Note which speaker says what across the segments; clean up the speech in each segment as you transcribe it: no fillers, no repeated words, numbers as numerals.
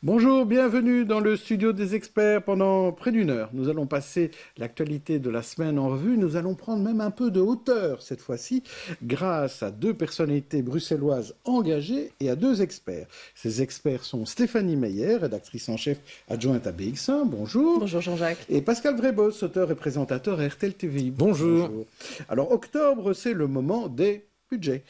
Speaker 1: Bonjour, bienvenue dans le studio des experts. Pendant près d'une heure, nous allons passer l'actualité de la semaine en revue. Nous allons prendre même un peu de hauteur cette fois-ci grâce à deux personnalités bruxelloises engagées et à deux experts. Ces experts sont Stéphanie Meyer, rédactrice en chef adjointe à BX1. Bonjour.
Speaker 2: Bonjour Jean-Jacques.
Speaker 1: Et Pascal Vrebos, auteur et présentateur à RTL TVI.
Speaker 3: Bonjour.
Speaker 1: Alors octobre, c'est le moment des budget.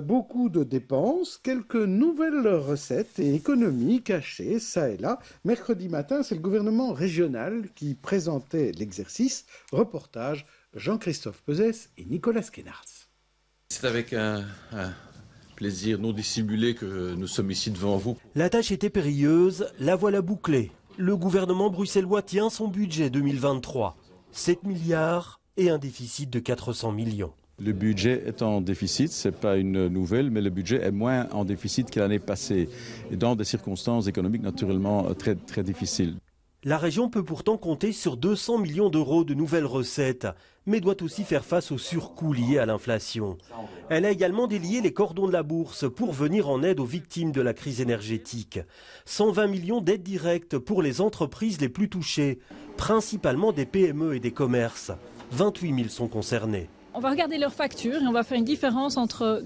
Speaker 1: Beaucoup de dépenses, quelques nouvelles recettes et économies cachées, ça et là. Mercredi matin, c'est le gouvernement régional qui présentait l'exercice. Reportage Jean-Christophe Pezès et Nicolas Skenarts.
Speaker 3: C'est avec un plaisir non dissimulé que nous sommes ici devant vous.
Speaker 4: La tâche était périlleuse, la voilà bouclée. Le gouvernement bruxellois tient son budget 2023. 7 milliards et un déficit de 400 millions.
Speaker 5: Le budget est en déficit, ce n'est pas une nouvelle, mais le budget est moins en déficit que l'année passée, et dans des circonstances économiques naturellement très, très difficiles.
Speaker 4: La région peut pourtant compter sur 200 millions d'euros de nouvelles recettes, mais doit aussi faire face aux surcoûts liés à l'inflation. Elle a également délié les cordons de la bourse pour venir en aide aux victimes de la crise énergétique. 120 millions d'aides directes pour les entreprises les plus touchées, principalement des PME et des commerces. 28 000 sont concernés.
Speaker 2: On va regarder leurs factures et on va faire une différence entre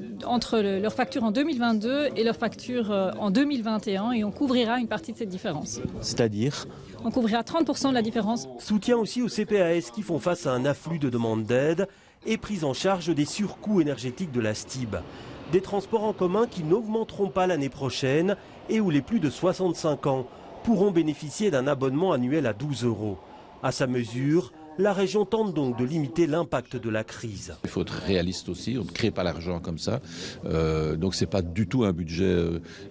Speaker 2: leurs factures en 2022 et leurs factures en 2021 et on couvrira une partie de cette différence.
Speaker 4: C'est-à-dire ?
Speaker 2: On couvrira 30% de la différence.
Speaker 4: Soutien aussi aux CPAS qui font face à un afflux de demandes d'aide et prise en charge des surcoûts énergétiques de la STIB. Des transports en commun qui n'augmenteront pas l'année prochaine et où les plus de 65 ans pourront bénéficier d'un abonnement annuel à 12 €. À sa mesure, la région tente donc de limiter l'impact de la crise.
Speaker 6: Il faut être réaliste aussi, on ne crée pas l'argent comme ça. Donc ce n'est pas du tout un budget,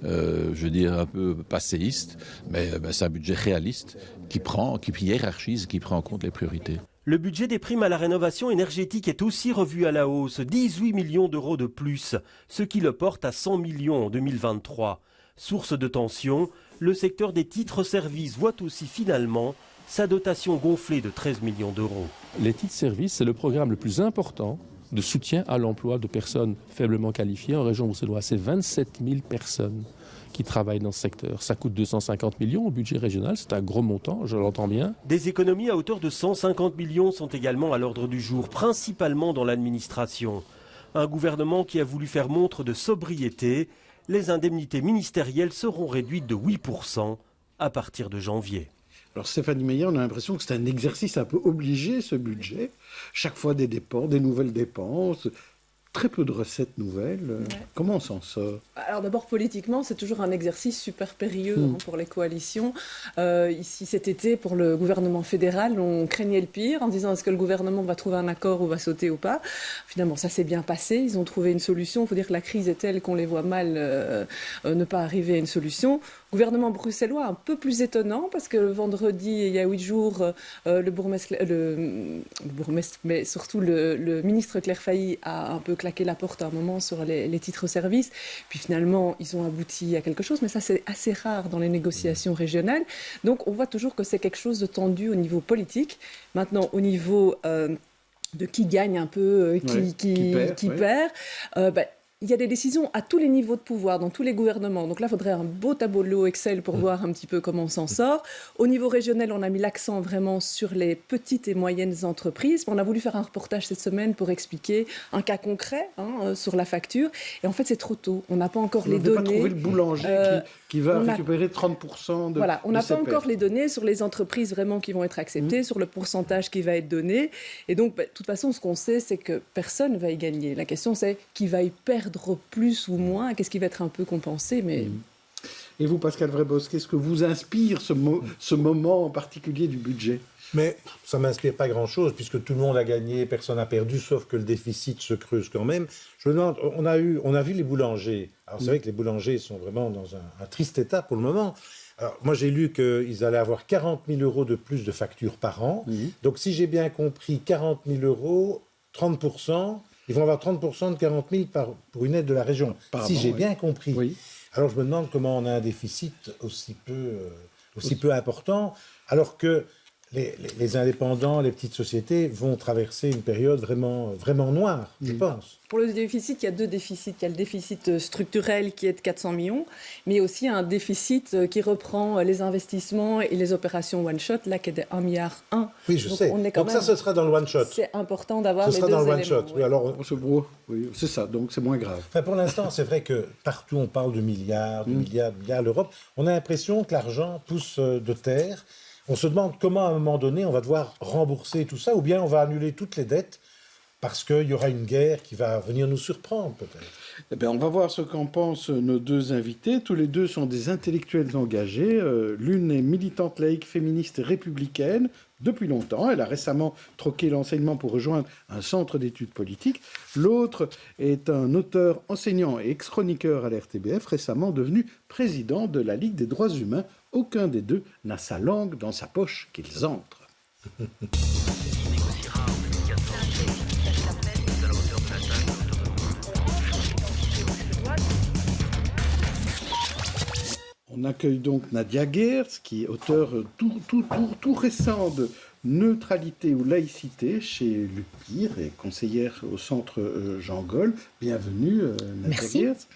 Speaker 6: je veux dire, un peu passéiste, mais c'est un budget réaliste qui hiérarchise, qui prend en compte les priorités.
Speaker 4: Le budget des primes à la rénovation énergétique est aussi revu à la hausse, 18 millions d'euros de plus, ce qui le porte à 100 millions en 2023. Source de tension, le secteur des titres-services voit aussi finalement sa dotation gonflée de 13 millions d'euros.
Speaker 7: Les titres-services, c'est le programme le plus important de soutien à l'emploi de personnes faiblement qualifiées en région bruxelloise. C'est 27 000 personnes qui travaillent dans ce secteur. Ça coûte 250 millions au budget régional, c'est un gros montant, je l'entends bien.
Speaker 4: Des économies à hauteur de 150 millions sont également à l'ordre du jour, principalement dans l'administration. Un gouvernement qui a voulu faire montre de sobriété, les indemnités ministérielles seront réduites de 8% à partir de janvier.
Speaker 1: Alors Stéphanie Meyer, on a l'impression que c'est un exercice un peu obligé, ce budget. Chaque fois des dépenses, des nouvelles dépenses, très peu de recettes nouvelles. Ouais. Comment on s'en sort ?
Speaker 8: Alors d'abord, politiquement, c'est toujours un exercice super périlleux pour les coalitions. Ici, cet été, pour le gouvernement fédéral, on craignait le pire en disant est-ce que le gouvernement va trouver un accord ou va sauter ou pas. Finalement, ça s'est bien passé. Ils ont trouvé une solution. Il faut dire que la crise est telle qu'on les voit mal ne pas arriver à une solution. Gouvernement bruxellois un peu plus étonnant parce que le vendredi, il y a 8 jours, le bourgmestre, mais surtout le ministre Claire Failly a un peu claqué la porte à un moment sur les titres-services. Puis finalement, ils ont abouti à quelque chose, mais ça c'est assez rare dans les négociations régionales. Donc on voit toujours que c'est quelque chose de tendu au niveau politique. Maintenant, au niveau de qui gagne un peu, qui perd, il y a des décisions à tous les niveaux de pouvoir, dans tous les gouvernements. Donc là, il faudrait un beau tableau Excel pour voir un petit peu comment on s'en sort. Au niveau régional, on a mis l'accent vraiment sur les petites et moyennes entreprises. On a voulu faire un reportage cette semaine pour expliquer un cas concret sur la facture. Et en fait, c'est trop tôt. On n'a pas encore les données. On n'a pas
Speaker 1: trouvé le boulanger qui va récupérer 30% de
Speaker 8: Voilà, on n'a pas encore
Speaker 1: pertes.
Speaker 8: les données sur les entreprises vraiment qui vont être acceptées, sur le pourcentage qui va être donné. Et donc, de toute façon, ce qu'on sait, c'est que personne ne va y gagner. La question, c'est qui va y perdre plus ou moins, qu'est-ce qui va être un peu compensé, mais...
Speaker 1: Et vous, Pascal Vrebos, qu'est-ce que vous inspire ce moment en particulier du budget ?
Speaker 9: Mais ça ne m'inspire pas grand-chose, puisque tout le monde a gagné, personne n'a perdu, sauf que le déficit se creuse quand même. Je me demande, on a vu les boulangers. Alors c'est vrai que les boulangers sont vraiment dans un triste état pour le moment. Alors, moi, j'ai lu qu'ils allaient avoir 40 000 euros de plus de factures par an. Donc, si j'ai bien compris, 40 000 euros, 30%... Ils vont avoir 30% de 40 000 pour une aide de la région, si j'ai bien compris. Oui. Alors je me demande comment on a un déficit aussi peu important, alors que les indépendants, les petites sociétés vont traverser une période vraiment, vraiment noire, je pense.
Speaker 8: Pour le déficit, il y a deux déficits. Il y a le déficit structurel qui est de 400 millions, mais aussi un déficit qui reprend les investissements et les opérations one-shot, là, qui est de 1,1 milliard.
Speaker 9: Oui, je sais. Donc ça, ce sera dans le one-shot.
Speaker 8: C'est important d'avoir les deux
Speaker 9: éléments. Ce sera dans le one-shot.
Speaker 8: Oui.
Speaker 9: Oui, alors...
Speaker 1: Oui, c'est ça, donc c'est moins grave.
Speaker 9: Enfin, pour l'instant, c'est vrai que partout, on parle de milliards, de milliards, de milliards. L'Europe, on a l'impression que l'argent pousse de terre. On se demande comment, à un moment donné, on va devoir rembourser tout ça, ou bien on va annuler toutes les dettes parce qu'il y aura une guerre qui va venir nous surprendre, peut-être.
Speaker 1: Eh bien, on va voir ce qu'en pensent nos deux invités. Tous les deux sont des intellectuels engagés. L'une est militante laïque, féministe et républicaine depuis longtemps. Elle a récemment troqué l'enseignement pour rejoindre un centre d'études politiques. L'autre est un auteur, enseignant et ex-chroniqueur à la RTBF, récemment devenu président de la Ligue des droits humains. Aucun des deux n'a sa langue dans sa poche qu'ils entrent. On accueille donc Nadia Geertz, qui est auteure tout récent de Neutralité ou laïcité chez Lupire et conseillère au centre Jean Gaulle. Bienvenue, Nadia Geertz.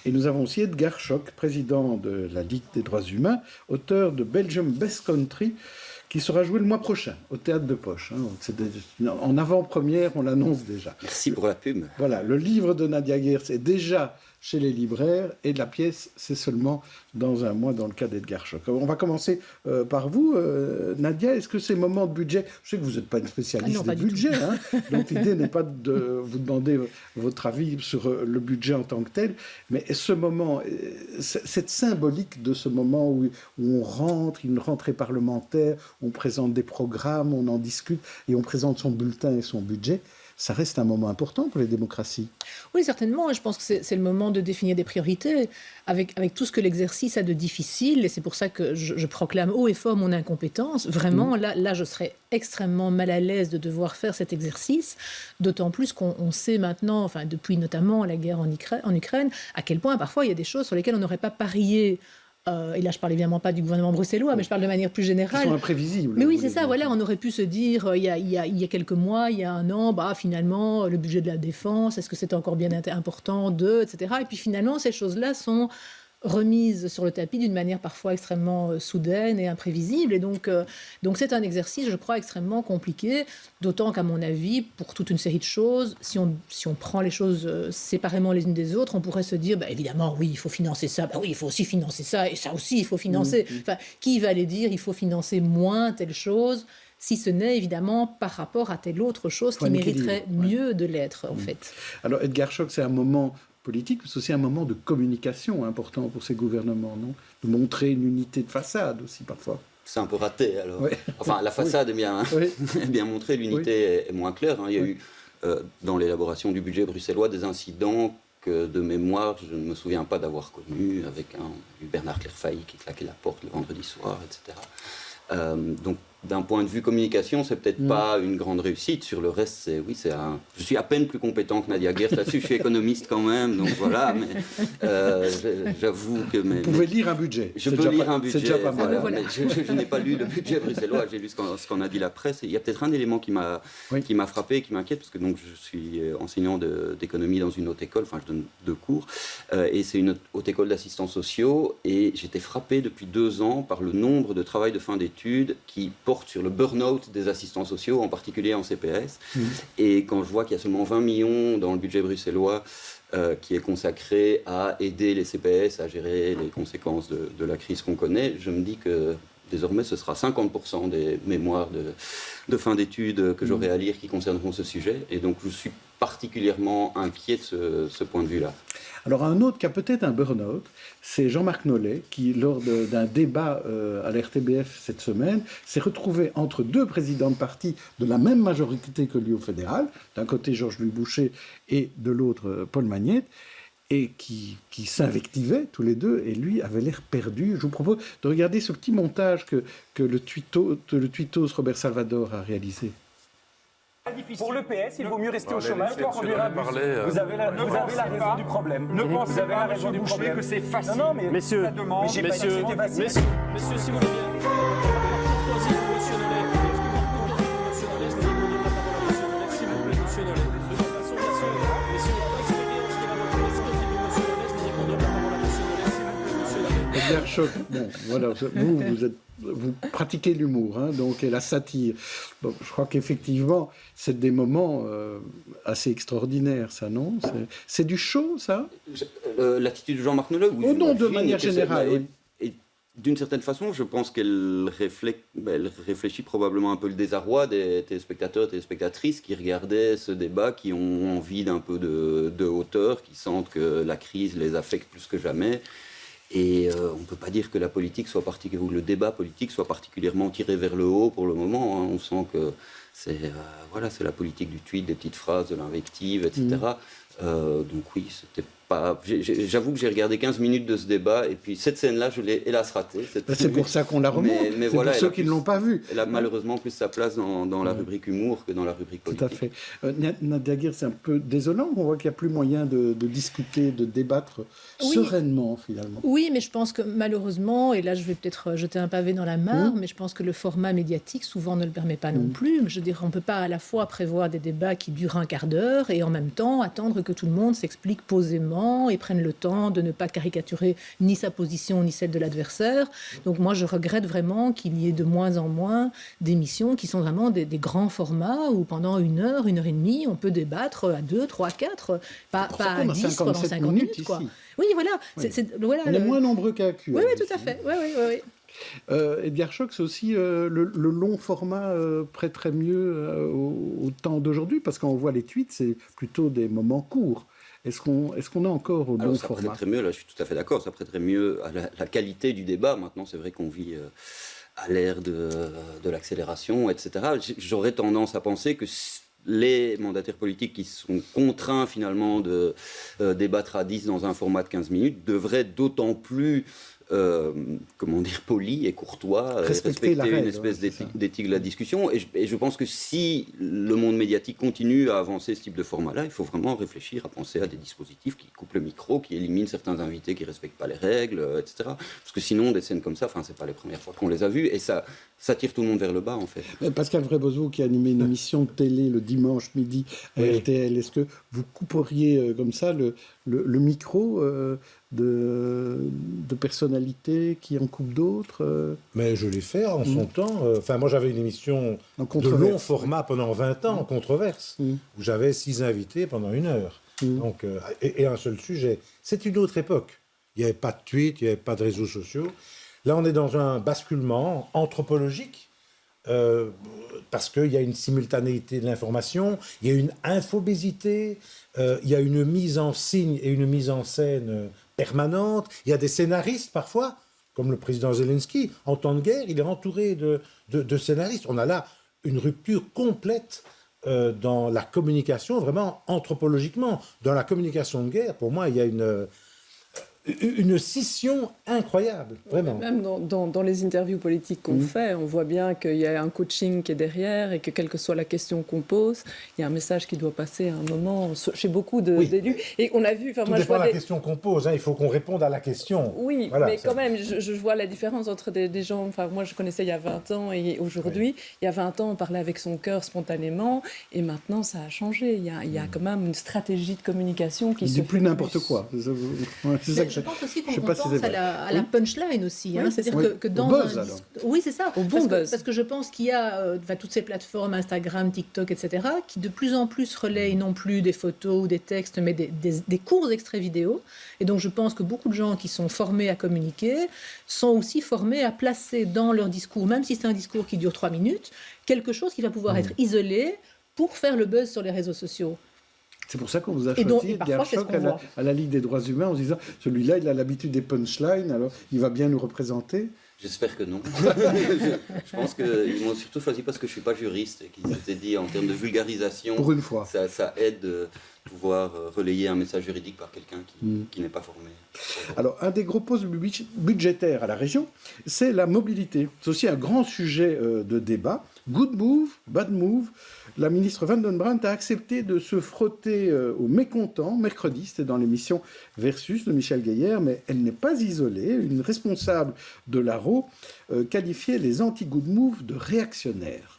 Speaker 1: Et nous avons aussi Edgar Schoch, président de la Ligue des droits humains, auteur de Belgium Best Country, qui sera joué le mois prochain au Théâtre de Poche. En avant-première, on l'annonce déjà.
Speaker 10: Merci pour la pub.
Speaker 1: Voilà, le livre de Nadia Geertz est déjà chez les libraires et la pièce, c'est seulement dans un mois dans le cas d'Edgar Schoch. On va commencer par vous, Nadia. Est-ce que ces moments de budget, je sais que vous n'êtes pas une spécialiste des budgets, donc l'idée n'est pas de vous demander votre avis sur le budget en tant que tel, mais ce moment, cette symbolique de ce moment où on rentre, une rentrée parlementaire, on présente des programmes, on en discute et on présente son bulletin et son budget, ça reste un moment important pour les démocraties.
Speaker 11: Oui, certainement. Je pense que c'est le moment de définir des priorités avec tout ce que l'exercice a de difficile. Et c'est pour ça que je proclame haut et fort mon incompétence. Vraiment, là, je serais extrêmement mal à l'aise de devoir faire cet exercice. D'autant plus qu'on sait maintenant, enfin, depuis notamment la guerre en Ukraine, à quel point parfois il y a des choses sur lesquelles on n'aurait pas parié. Et là, je ne parle évidemment pas du gouvernement bruxellois, mais je parle de manière plus générale.
Speaker 1: Ils sont imprévisibles.
Speaker 11: Mais oui, c'est ça, voilà, on aurait pu se dire, il y a quelques mois, il y a un an, finalement, le budget de la défense, est-ce que c'est encore bien important, etc. Et puis finalement, ces choses-là sont remises sur le tapis d'une manière parfois extrêmement soudaine et imprévisible. Et donc c'est un exercice, je crois, extrêmement compliqué, d'autant qu'à mon avis, pour toute une série de choses, si on prend les choses séparément les unes des autres, on pourrait se dire, évidemment, oui, il faut financer ça, oui, il faut aussi financer ça, et ça aussi, il faut financer. Enfin, qui va aller dire, il faut financer moins telle chose, si ce n'est évidemment par rapport à telle autre chose qui mériterait mieux de l'être, en fait.
Speaker 1: Alors, Edgar Schoch, c'est un moment politique, mais c'est aussi un moment de communication important pour ces gouvernements, non ? De montrer une unité de façade aussi, parfois.
Speaker 10: C'est un peu raté, alors. Oui. Enfin, la façade est bien, bien montrée, l'unité est moins claire. Il y a eu, dans l'élaboration du budget bruxellois, des incidents que, de mémoire, je ne me souviens pas d'avoir connus, avec Bernard Clairfailly qui claquait la porte le vendredi soir, etc. Donc, d'un point de vue communication, c'est peut-être pas une grande réussite. Sur le reste, je suis à peine plus compétent que Nadia Geertz là-dessus. Je suis économiste quand même, donc voilà. Mais j'avoue que vous
Speaker 1: pouvez lire un budget.
Speaker 10: Je peux lire un budget.
Speaker 1: C'est déjà pas mal.
Speaker 10: Mais je n'ai pas lu le budget bruxellois. J'ai lu ce qu'en a dit la presse. Et il y a peut-être un élément qui m'a frappé, qui m'inquiète, parce que donc je suis enseignant d'économie dans une haute école. Enfin, je donne 2 cours, et c'est une haute école d'assistants sociaux. Et j'étais frappé depuis 2 ans par le nombre de travail de fin d'études qui porte sur le burn-out des assistants sociaux, en particulier en CPS. Et quand je vois qu'il y a seulement 20 millions dans le budget bruxellois qui est consacré à aider les CPS à gérer les conséquences de la crise qu'on connaît, je me dis que désormais ce sera 50% des mémoires de fin d'études que j'aurai à lire qui concerneront ce sujet. Et donc je suis particulièrement inquiet de ce point de vue-là.
Speaker 1: Alors un autre qui a peut-être un burn-out, c'est Jean-Marc Nollet, qui, lors d'un débat à la RTBF cette semaine, s'est retrouvé entre 2 présidents de parti de la même majorité que lui au fédéral, d'un côté Georges-Louis Boucher et de l'autre Paul Magnette, et qui s'invectivaient tous les deux, et lui avait l'air perdu. Je vous propose de regarder ce petit montage que le tweetos Robert Salvador a réalisé.
Speaker 12: Pour le PS, il vaut mieux rester au chômage que conduire un bus. Vous avez la raison du problème. Ne pensez pas, raison du problème, que c'est facile. Non, mais messieurs, si vous voulez bien, monsieur Nollet,
Speaker 1: Schock, bon, voilà, vous pratiquez l'humour, hein, donc, et la satire. Bon, je crois qu'effectivement, c'est des moments assez extraordinaires, ça, non? C'est du show, ça?
Speaker 10: L'attitude de Jean-Marc Nollet?
Speaker 1: Oh non, de manière générale, oui.
Speaker 10: Et d'une certaine façon, je pense qu'elle réfléchit probablement un peu le désarroi des téléspectateurs et téléspectatrices qui regardaient ce débat, qui ont envie d'un peu de hauteur, qui sentent que la crise les affecte plus que jamais. Et on ne peut pas dire que la politique soit ou le débat politique soit particulièrement tiré vers le haut pour le moment. Hein. On sent que c'est la politique du tweet, des petites phrases, de l'invective, etc. Donc oui, c'était pas. J'avoue que j'ai regardé 15 minutes de ce débat et puis cette scène-là, je l'ai hélas ratée.
Speaker 1: C'est pour ça qu'on la remonte. Mais voilà, pour ceux qui ne l'ont pas vue.
Speaker 10: Elle a malheureusement plus sa place dans la rubrique humour que dans la rubrique politique.
Speaker 1: Tout à fait. Nadia Guir, c'est un peu désolant. On voit qu'il n'y a plus moyen de discuter, de débattre sereinement finalement.
Speaker 11: Oui, mais je pense que malheureusement, et là je vais peut-être jeter un pavé dans la mare, mais je pense que le format médiatique souvent ne le permet pas non plus. Je veux dire, on ne peut pas à la fois prévoir des débats qui durent un quart d'heure et en même temps attendre que tout le monde s'explique posément et prenne le temps de ne pas caricaturer ni sa position ni celle de l'adversaire. Donc moi je regrette vraiment qu'il y ait de moins en moins d'émissions qui sont vraiment des grands formats où pendant 1 heure, 1 heure et demie, on peut débattre à 2, 3, 4, pas à 10 pendant 50 minutes. Quoi. Oui, voilà.
Speaker 1: Voilà. On est moins nombreux qu'à QL.
Speaker 11: Oui, tout à fait. Oui.
Speaker 1: Edgar Schock, c'est aussi le long format prêterait mieux au temps d'aujourd'hui, parce qu'on voit les tweets, c'est plutôt des moments courts. Est-ce qu'on a encore au bon format?
Speaker 10: Ça prêterait mieux, là je suis tout à fait d'accord, ça prêterait mieux à la qualité du débat. Maintenant, c'est vrai qu'on vit à l'ère de l'accélération, etc. J'aurais tendance à penser que les mandataires politiques qui sont contraints finalement de débattre à 10 dans un format de 15 minutes devraient d'autant plus poli et courtois, respecter une espèce d'éthique de la discussion. Et je pense que si le monde médiatique continue à avancer ce type de format-là, il faut vraiment réfléchir à penser à des dispositifs qui coupent le micro, qui éliminent certains invités qui ne respectent pas les règles, etc. Parce que sinon, des scènes comme ça, c'est pas les premières fois qu'on les a vues, et ça tire tout le monde vers le bas, en fait.
Speaker 1: Pascal Vrébosvaux, qui a animé une émission de télé le dimanche midi à RTL, est-ce que vous couperiez comme ça le micro de personnalités qui en coupent d'autres?
Speaker 9: Mais je l'ai fait en son temps. Moi, j'avais une émission de long format pendant 20 ans, en controverse, où j'avais 6 invités pendant 1 heure. Donc, et un seul sujet. C'est une autre époque. Il n'y avait pas de tweet, il n'y avait pas de réseaux sociaux. Là, on est dans un basculement anthropologique, parce qu'il y a une simultanéité de l'information, il y a une infobésité, il y a une mise en signe et une mise en scène permanente. Il y a des scénaristes parfois, comme le président Zelensky. En temps de guerre, il est entouré de scénaristes. On a là une rupture complète dans la communication, vraiment anthropologiquement. Dans la communication de guerre, pour moi, il y a une scission incroyable, vraiment.
Speaker 8: Même dans les interviews politiques qu'on fait, on voit bien qu'il y a un coaching qui est derrière et que quelle que soit la question qu'on pose, il y a un message qui doit passer à un moment chez beaucoup d'élus. Et on a vu...
Speaker 9: Tout dépend de la question qu'on pose, il faut qu'on réponde à la question.
Speaker 8: Oui, voilà, mais quand même, je vois la différence entre des gens... Moi, je connaissais il y a 20 ans et aujourd'hui. Il y a 20 ans, on parlait avec son cœur spontanément et maintenant, ça a changé. Il y a quand même une stratégie de communication qui se fait
Speaker 1: plus n'importe quoi. C'est ça que
Speaker 11: je pense aussi qu'on pense à la punchline aussi. C'est-à-dire que dans
Speaker 1: buzz,
Speaker 11: un discours... Oui, c'est ça. Parce que je pense qu'il y a toutes ces plateformes, Instagram, TikTok, etc., qui de plus en plus relaient non plus des photos ou des textes, mais des courts extraits vidéo. Et donc, je pense que beaucoup de gens qui sont formés à communiquer sont aussi formés à placer dans leur discours, même si c'est un discours qui dure 3 minutes, quelque chose qui va pouvoir être isolé pour faire le buzz sur les réseaux sociaux.
Speaker 1: C'est pour ça qu'on vous a choisi Edgar Schock à la Ligue des droits humains en se disant celui-là, il a l'habitude des punchlines, alors il va bien nous représenter.
Speaker 10: J'espère que non. Je pense qu'ils m'ont surtout choisi parce que je ne suis pas juriste et qu'ils s'étaient dit en termes de vulgarisation,
Speaker 1: pour une fois,
Speaker 10: ça aide de pouvoir relayer un message juridique par quelqu'un qui n'est pas formé.
Speaker 1: Alors, un des gros postes budgétaires à la région, c'est la mobilité. C'est aussi un grand sujet de débat. Good move, bad move. La ministre Van den Brandt a accepté de se frotter aux mécontents mercredi, c'était dans l'émission Versus de Michel Gaillard, mais elle n'est pas isolée. Une responsable de l'ARO qualifiait les anti-good move de réactionnaires.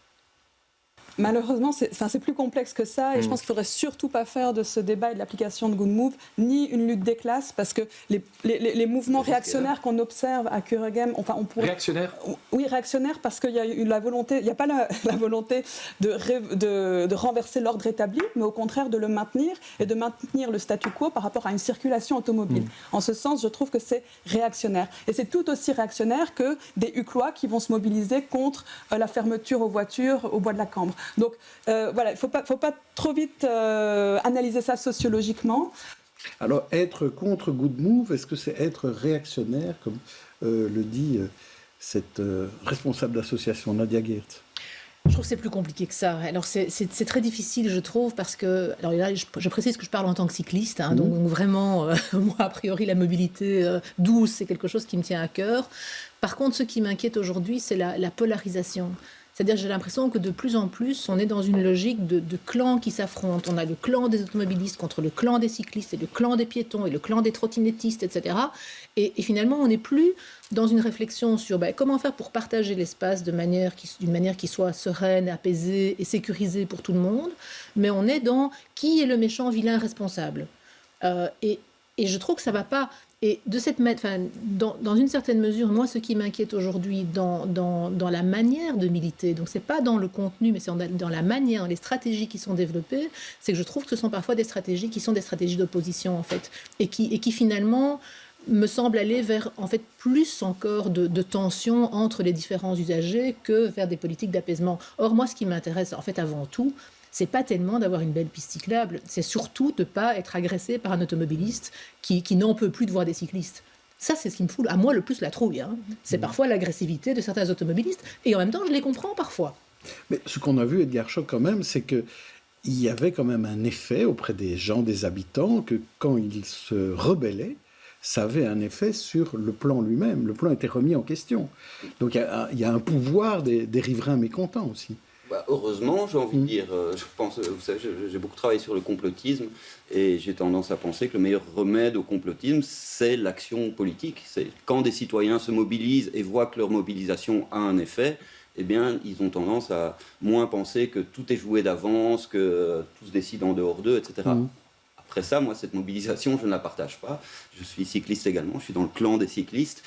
Speaker 13: Malheureusement, c'est plus complexe que ça et je pense qu'il ne faudrait surtout pas faire de ce débat et de l'application de Good Move ni une lutte des classes parce que les mouvements réactionnaires qu'on observe à Kuregem, enfin on pourrait...
Speaker 12: Réactionnaires ?
Speaker 13: Oui, réactionnaires parce qu'il y a eu la volonté, il n'y a pas la volonté de renverser l'ordre établi, mais au contraire de le maintenir et de maintenir le statu quo par rapport à une circulation automobile. En ce sens, je trouve que c'est réactionnaire. Et c'est tout aussi réactionnaire que des Uclois qui vont se mobiliser contre la fermeture aux voitures au bois de la Cambre. Donc voilà, il ne faut pas trop vite analyser ça sociologiquement.
Speaker 1: Alors, être contre Good Move, est-ce que c'est être réactionnaire, comme le dit cette responsable d'association, Nadia Geertz?
Speaker 11: Je trouve que c'est plus compliqué que ça. Alors c'est très difficile, je trouve, parce que... Alors là, je précise que je parle en tant que cycliste, hein, donc vraiment, moi, a priori, la mobilité douce, c'est quelque chose qui me tient à cœur. Par contre, ce qui m'inquiète aujourd'hui, c'est la polarisation. C'est-à-dire que j'ai l'impression que de plus en plus, on est dans une logique de clans qui s'affrontent. On a le clan des automobilistes contre le clan des cyclistes et le clan des piétons et le clan des trottinettistes, etc. Et finalement, on n'est plus dans une réflexion sur comment faire pour partager l'espace d'une manière qui soit sereine, apaisée et sécurisée pour tout le monde. Mais on est dans qui est le méchant, vilain, responsable. Et je trouve que ça ne va pas... Et de dans une certaine mesure, moi, ce qui m'inquiète aujourd'hui dans la manière de militer, donc c'est pas dans le contenu, mais c'est dans la manière, les stratégies qui sont développées, c'est que je trouve que ce sont parfois des stratégies qui sont des stratégies d'opposition, en fait, et qui finalement me semblent aller vers, en fait, plus encore de tensions entre les différents usagers que vers des politiques d'apaisement. Or, moi, ce qui m'intéresse, en fait, avant tout, c'est pas tellement d'avoir une belle piste cyclable, c'est surtout de ne pas être agressé par un automobiliste qui n'en peut plus de voir des cyclistes. Ça, c'est ce qui me fout, à moi, le plus la trouille. Hein. C'est parfois l'agressivité de certains automobilistes, et en même temps, je les comprends parfois.
Speaker 1: Mais ce qu'on a vu, Edgar Schoch, quand même, c'est qu'il y avait quand même un effet auprès des gens, des habitants, que quand ils se rebellaient, ça avait un effet sur le plan lui-même. Le plan était remis en question. Donc il y a un pouvoir des riverains mécontents aussi.
Speaker 10: Heureusement, j'ai envie de dire, je pense, vous savez, j'ai beaucoup travaillé sur le complotisme et j'ai tendance à penser que le meilleur remède au complotisme, c'est l'action politique. C'est quand des citoyens se mobilisent et voient que leur mobilisation a un effet, eh bien, ils ont tendance à moins penser que tout est joué d'avance, que tout se décide en dehors d'eux, etc. Après ça, moi, cette mobilisation, je ne la partage pas. Je suis cycliste également, je suis dans le clan des cyclistes.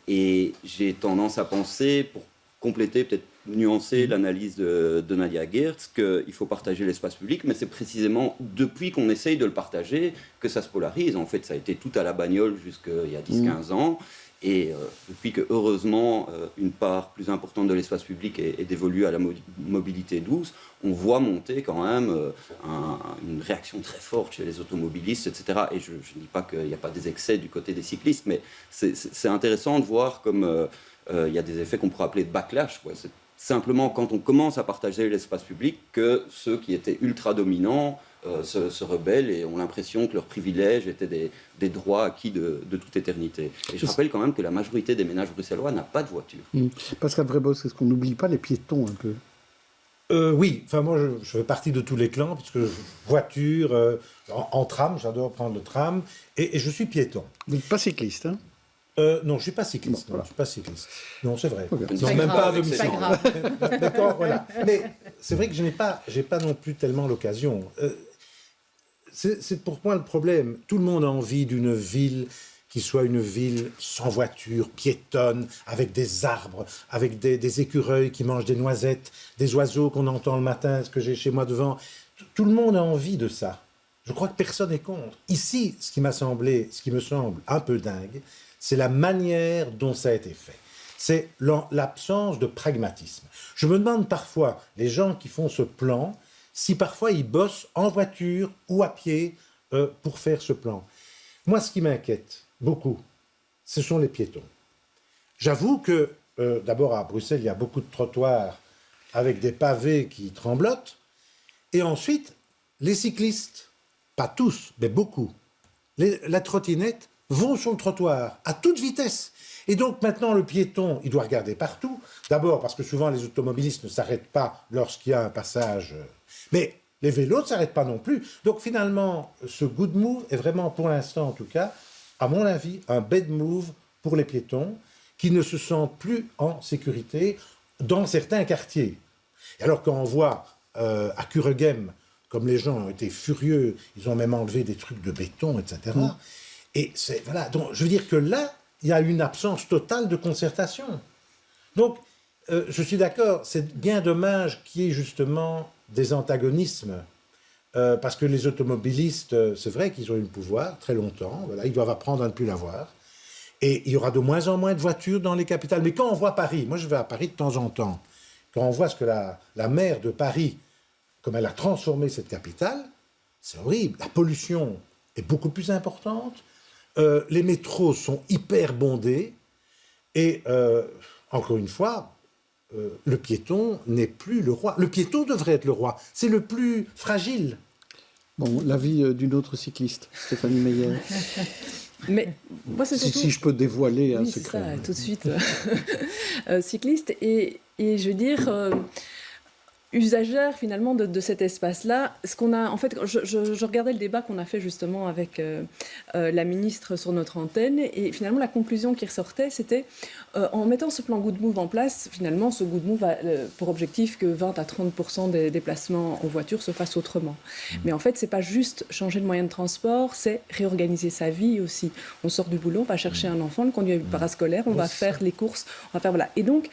Speaker 10: Et j'ai tendance à penser, pour compléter, peut-être nuancer l'analyse de Nadia Geertz, qu'il faut partager l'espace public, mais c'est précisément depuis qu'on essaye de le partager que ça se polarise. En fait, ça a été tout à la bagnole jusqu'il y a 10-15 ans. Et depuis que, heureusement, une part plus importante de l'espace public est dévolue à la mobilité douce, on voit monter quand même une réaction très forte chez les automobilistes, etc. Et je ne dis pas qu'il n'y a pas des excès du côté des cyclistes, mais c'est intéressant de voir comme il y a des effets qu'on pourrait appeler de backlash, quoi. C'est simplement quand on commence à partager l'espace public que ceux qui étaient ultra dominants se rebellent et ont l'impression que leurs privilèges étaient des droits acquis de toute éternité. Et je rappelle quand même que la majorité des ménages bruxellois n'a pas de voiture.
Speaker 1: Pascal Vrebos, est-ce qu'on n'oublie pas les piétons un peu?
Speaker 9: Oui, enfin moi je fais partie de tous les clans, puisque voiture, en tram, j'adore prendre le tram, et je suis piéton.
Speaker 1: Vous n'êtes pas cycliste, hein?
Speaker 9: Non, je ne suis pas cycliste.
Speaker 1: Voilà.
Speaker 9: Je suis pas cycliste. Non, c'est vrai.
Speaker 1: Okay.
Speaker 9: Non, même pas à domicile. D'accord, voilà. Mais c'est vrai que je n'ai pas non plus tellement l'occasion. C'est pour moi le problème. Tout le monde a envie d'une ville qui soit une ville sans voiture, piétonne, avec des arbres, avec des écureuils qui mangent des noisettes, des oiseaux qu'on entend le matin, ce que j'ai chez moi devant. Tout le monde a envie de ça. Je crois que personne n'est contre. Ici, ce qui me semble un peu dingue, c'est la manière dont ça a été fait. C'est l'absence de pragmatisme. Je me demande parfois, les gens qui font ce plan, si parfois ils bossent en voiture ou à pied pour faire ce plan. Moi, ce qui m'inquiète beaucoup, ce sont les piétons. J'avoue que, d'abord à Bruxelles, il y a beaucoup de trottoirs avec des pavés qui tremblotent. Et ensuite, les cyclistes, pas tous, mais beaucoup, la trottinette, vont sur le trottoir à toute vitesse. Et donc maintenant, le piéton, il doit regarder partout. D'abord parce que souvent, les automobilistes ne s'arrêtent pas lorsqu'il y a un passage. Mais les vélos ne s'arrêtent pas non plus. Donc finalement, ce good move est vraiment, pour l'instant en tout cas, à mon avis, un bad move pour les piétons qui ne se sentent plus en sécurité dans certains quartiers. Et alors quand on voit à Kuregem, comme les gens ont été furieux, ils ont même enlevé des trucs de béton, etc. Et c'est, voilà, donc je veux dire que là, il y a une absence totale de concertation. Donc, je suis d'accord, c'est bien dommage qu'il y ait justement des antagonismes, parce que les automobilistes, c'est vrai qu'ils ont eu le pouvoir très longtemps, voilà, ils doivent apprendre à ne plus l'avoir, et il y aura de moins en moins de voitures dans les capitales. Mais quand on voit Paris, moi je vais à Paris de temps en temps, quand on voit ce que la maire de Paris, comme elle a transformé cette capitale, c'est horrible. La pollution est beaucoup plus importante, les métros sont hyper bondés, et encore une fois, le piéton n'est plus le roi. Le piéton devrait être le roi. C'est le plus fragile.
Speaker 1: Bon, l'avis d'une autre cycliste, Stéphanie Meyer.
Speaker 8: Mais moi, c'est surtout...
Speaker 1: si je peux dévoiler un secret.
Speaker 8: Ça, tout de suite. Cycliste et je veux dire... usagère finalement de cet espace-là. Ce qu'on a, en fait, je regardais le débat qu'on a fait justement avec la ministre sur notre antenne, et finalement la conclusion qui ressortait, c'était en mettant ce plan Good Move en place, finalement ce Good Move a pour objectif que 20 à 30% des déplacements en voiture se fassent autrement. Mais en fait, c'est pas juste changer de moyen de transport, c'est réorganiser sa vie aussi. On sort du boulot, on va chercher un enfant, le conduit parascolaire, on va faire les courses, on va faire voilà. Et donc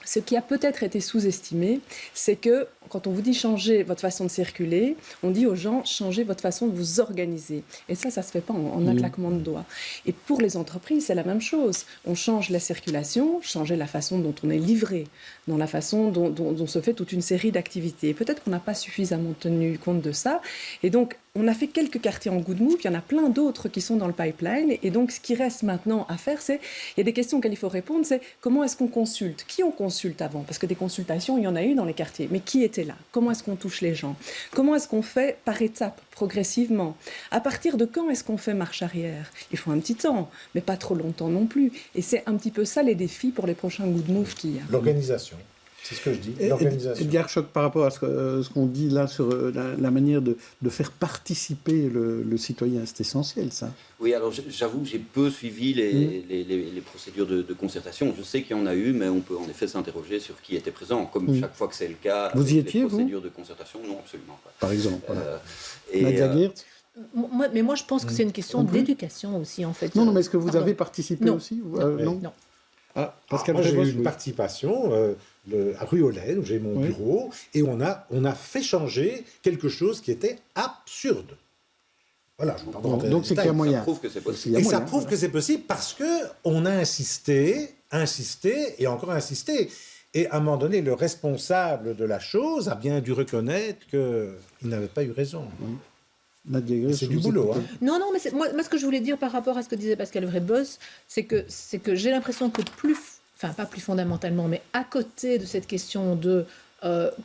Speaker 8: ce qui a peut-être été sous-estimé, c'est que quand on vous dit changer votre façon de circuler, on dit aux gens changez votre façon de vous organiser. Et ça se fait pas en un claquement de doigts. Et pour les entreprises, c'est la même chose. On change la circulation, changer la façon dont on est livré, dans la façon dont se fait toute une série d'activités. Peut-être qu'on n'a pas suffisamment tenu compte de ça. Et donc, on a fait quelques quartiers en Good Move, il y en a plein d'autres qui sont dans le pipeline. Et donc, ce qui reste maintenant à faire, c'est, il y a des questions auxquelles il faut répondre, c'est comment est-ce qu'on consulte? Qui on consulte avant? Parce que des consultations, il y en a eu dans les quartiers. Mais qui était là? Comment est-ce qu'on touche les gens? Comment est-ce qu'on fait par étapes, progressivement? À partir de quand est-ce qu'on fait marche arrière? Il faut un petit temps, mais pas trop longtemps non plus. Et c'est un petit peu ça les défis pour les prochains Good Move qu'il y a.
Speaker 9: L'organisation. C'est ce que je dis, l'organisation.
Speaker 1: Edgar Schoch, par rapport à ce qu'on dit là sur la manière de faire participer le citoyen, c'est essentiel, ça.
Speaker 10: Oui, alors j'avoue que j'ai peu suivi les procédures de concertation. Je sais qu'il y en a eu, mais on peut en effet s'interroger sur qui était présent, comme chaque fois que c'est le cas.
Speaker 1: Vous y étiez,
Speaker 10: les procédures de concertation? Non, absolument pas.
Speaker 1: Par exemple, voilà. Nadia Geertz?
Speaker 11: Mais moi, je pense que c'est une question d'éducation aussi, en fait.
Speaker 1: Non, mais est-ce que vous avez participé aussi?
Speaker 11: Non.
Speaker 1: Ah, Pascal,
Speaker 9: moi, j'ai eu une participation à Rue Hollen, où j'ai mon bureau, et on a fait changer quelque chose qui était absurde. Voilà, je
Speaker 1: donc c'est qu'il y a moyen.
Speaker 10: Ça prouve que c'est possible.
Speaker 9: Et ça prouve que c'est possible parce qu'on a insisté, et encore insisté. Et à un moment donné, le responsable de la chose a bien dû reconnaître qu'il n'avait pas eu raison. C'est du boulot. Hein.
Speaker 11: Non, mais moi, ce que je voulais dire par rapport à ce que disait Pascal Vrébos, c'est que j'ai l'impression que pas plus fondamentalement, mais à côté de cette question de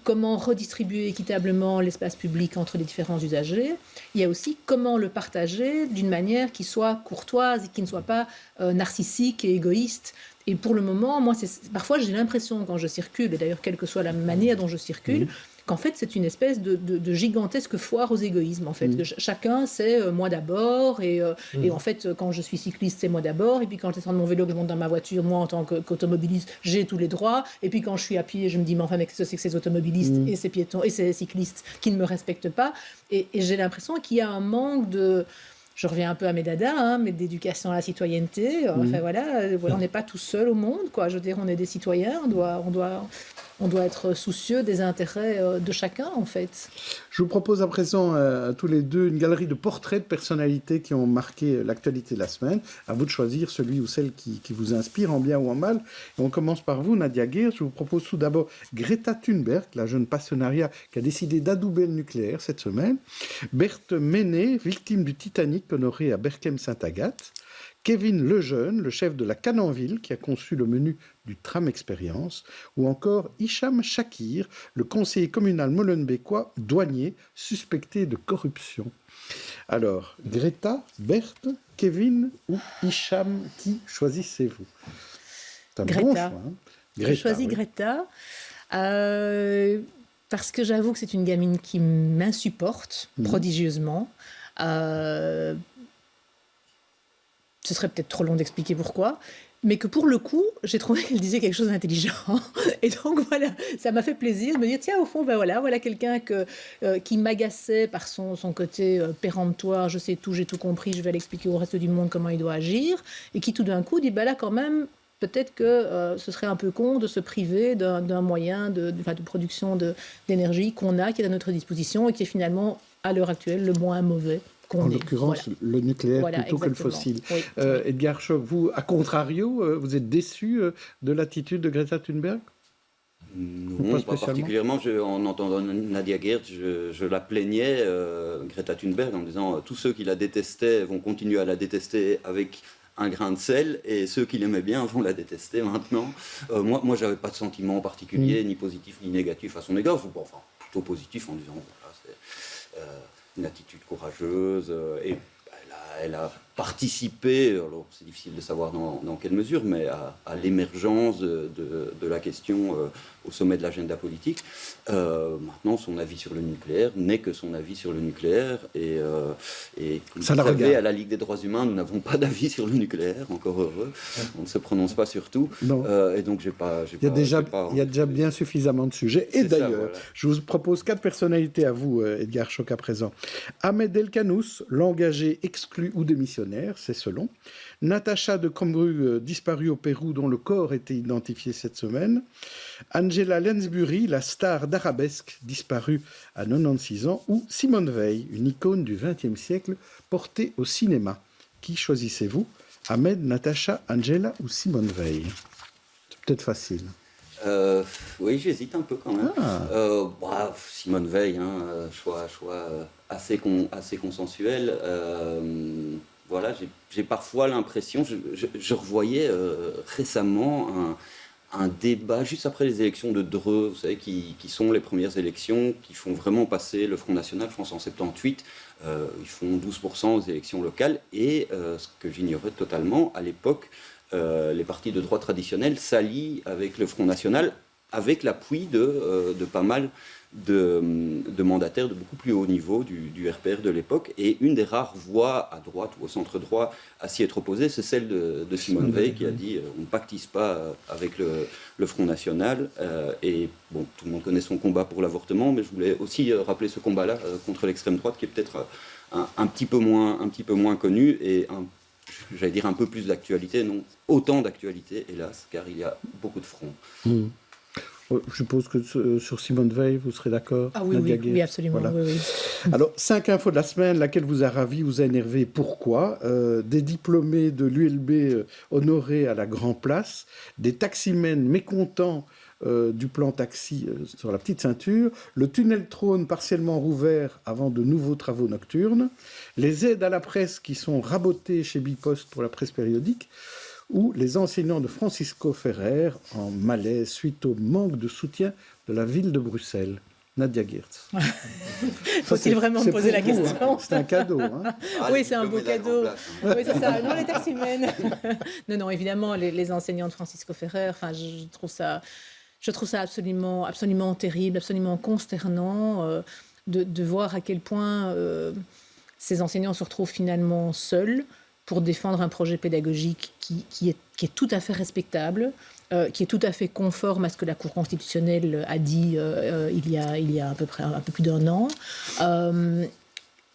Speaker 11: comment redistribuer équitablement l'espace public entre les différents usagers, il y a aussi comment le partager d'une manière qui soit courtoise et qui ne soit pas narcissique et égoïste. Et pour le moment, moi, parfois j'ai l'impression quand je circule, et d'ailleurs quelle que soit la manière dont je circule, qu'en fait c'est une espèce de gigantesque foire aux égoïsmes, en fait. Que chacun c'est moi d'abord, et en fait quand je suis cycliste c'est moi d'abord, et puis quand je descends de mon vélo, que je monte dans ma voiture, moi en tant qu'automobiliste j'ai tous les droits, et puis quand je suis à pied je me dis mais enfin mais qu'est-ce que c'est que ces automobilistes et ces piétons et ces cyclistes qui ne me respectent pas, et j'ai l'impression qu'il y a un manque de... Je reviens un peu à mes dadas, mais d'éducation à la citoyenneté. Enfin voilà, on n'est pas tout seul au monde, quoi. Je veux dire, on est des citoyens, on doit être soucieux des intérêts de chacun, en fait.
Speaker 1: Je vous propose à présent à tous les deux une galerie de portraits de personnalités qui ont marqué l'actualité de la semaine. À vous de choisir celui ou celle qui vous inspire, en bien ou en mal. Et on commence par vous, Nadia Geertz. Je vous propose tout d'abord Greta Thunberg, la jeune passionnariat qui a décidé d'adouber le nucléaire cette semaine. Berthe Menet, victime du Titanic honoré à Berchem-Saint-Agathe. Kevin Lejeune, le chef de la Cananville, qui a conçu le menu du tram expérience, ou encore Hicham Shakir, le conseiller communal molenbeekois douanier suspecté de corruption. Alors, Greta, Berthe, Kevin ou Hicham, qui choisissez-vous? C'est un
Speaker 11: Greta.
Speaker 1: bon choix, hein.
Speaker 11: Greta. Je choisis Greta parce que j'avoue que c'est une gamine qui m'insupporte prodigieusement. Ce serait peut-être trop long d'expliquer pourquoi, mais que pour le coup, j'ai trouvé qu'elle disait quelque chose d'intelligent. Et donc voilà, ça m'a fait plaisir de me dire, tiens, au fond, ben voilà quelqu'un qui m'agaçait par son côté péremptoire, je sais tout, j'ai tout compris, je vais l'expliquer au reste du monde comment il doit agir, et qui tout d'un coup dit, ben là quand même, peut-être que ce serait un peu con de se priver d'un moyen de production d'énergie qui est à notre disposition et qui est finalement, à l'heure actuelle, le moins mauvais.
Speaker 1: En l'occurrence, le nucléaire plutôt que le fossile.
Speaker 11: Oui.
Speaker 1: Edgar Schoch, vous, à contrario, vous êtes déçu de l'attitude de Greta Thunberg ?
Speaker 10: Non, pas particulièrement. En entendant Nadia Geertz, je la plaignais, Greta Thunberg, en disant tous ceux qui la détestaient vont continuer à la détester avec un grain de sel, et ceux qui l'aimaient bien vont la détester maintenant. Moi, j'avais pas de sentiment particulier, ni positif ni négatif à son égard. Enfin, plutôt positif en disant voilà, c'est une attitude courageuse et elle a participé, alors c'est difficile de savoir dans quelle mesure, mais à l'émergence de la question au sommet de l'agenda politique. Maintenant, son avis sur le nucléaire n'est que son avis sur le nucléaire. Et vous savez, à la Ligue des droits humains, nous n'avons pas d'avis sur le nucléaire, encore heureux. On ne se prononce pas sur tout. Et donc, il
Speaker 1: y a déjà bien suffisamment de sujets. Et d'ailleurs, je vous propose 4 personnalités à vous, Edgar Schoch, à présent. Ahmed Elkanous, l'engagé exclu ou démissionnaire, c'est selon. Natacha de Cambru, disparue au Pérou, dont le corps était identifié cette semaine. Angela Lansbury, la star d'Arabesque, disparue à 96 ans. Ou Simone Veil, une icône du XXe siècle, portée au cinéma. Qui choisissez-vous ? Ahmed, Natacha, Angela ou Simone Veil ? C'est peut-être facile.
Speaker 10: Oui, j'hésite un peu quand même. Simone Veil, choix assez consensuel. Voilà, j'ai parfois l'impression, je revoyais récemment un débat juste après les élections de Dreux, vous savez, qui sont les premières élections qui font vraiment passer le Front National, je pense en 78, ils font 12% aux élections locales, et ce que j'ignorais totalement, à l'époque, les partis de droite traditionnels s'allient avec le Front National, avec l'appui de pas mal de mandataires de beaucoup plus haut niveau du RPR de l'époque, et une des rares voix à droite ou au centre droit à s'y être opposée, c'est celle de Simone Veil, qui a dit on ne pactise pas avec le Front National, et bon, tout le monde connaît son combat pour l'avortement, mais je voulais aussi rappeler ce combat-là contre l'extrême droite, qui est peut-être un petit peu moins connu, et j'allais dire un peu plus d'actualité, non autant d'actualité, hélas, car il y a beaucoup de fronts.
Speaker 1: Je suppose que sur Simone Veil, vous serez d'accord ?
Speaker 11: Ah oui, absolument. Voilà. Oui.
Speaker 1: Alors, 5 infos de la semaine, laquelle vous a ravi, vous a énervé, pourquoi ? Des diplômés de l'ULB honorés à la Grand Place, des taximens mécontents du plan taxi sur la petite ceinture, le tunnel Trône partiellement rouvert avant de nouveaux travaux nocturnes, les aides à la presse qui sont rabotées chez Bipost pour la presse périodique, ou les enseignants de Francisco Ferrer en malaise suite au manque de soutien de la ville de Bruxelles. Nadia Geertz.
Speaker 11: Faut-il vraiment me poser la question ?
Speaker 1: C'est un cadeau.
Speaker 11: Oui, c'est un beau cadeau. Oui, c'est ça. Non, les taximens. non, évidemment, les enseignants de Francisco Ferrer, je trouve ça absolument terrible, absolument consternant de voir à quel point ces enseignants se retrouvent finalement seuls pour défendre un projet pédagogique qui est tout à fait respectable, qui est tout à fait conforme à ce que la Cour constitutionnelle a dit il y a à peu près un peu plus d'1 an,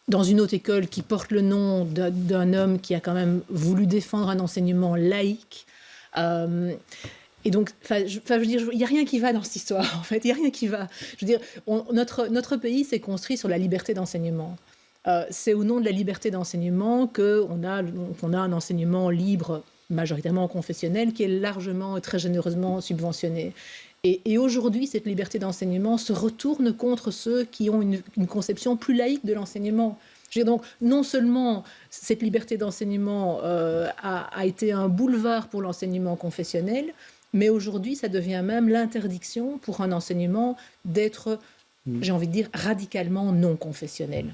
Speaker 11: dans une haute école qui porte le nom d'un homme qui a quand même voulu défendre un enseignement laïque. Et donc, je veux dire, il n'y a rien qui va dans cette histoire, en fait. Il n'y a rien qui va. Je veux dire, notre pays s'est construit sur la liberté d'enseignement. C'est au nom de la liberté d'enseignement qu'on a un enseignement libre, majoritairement confessionnel, qui est largement et très généreusement subventionné. Et aujourd'hui, cette liberté d'enseignement se retourne contre ceux qui ont une conception plus laïque de l'enseignement. Donc, non seulement cette liberté d'enseignement a été un boulevard pour l'enseignement confessionnel, mais aujourd'hui, ça devient même l'interdiction pour un enseignement d'être, j'ai envie de dire, radicalement non confessionnel.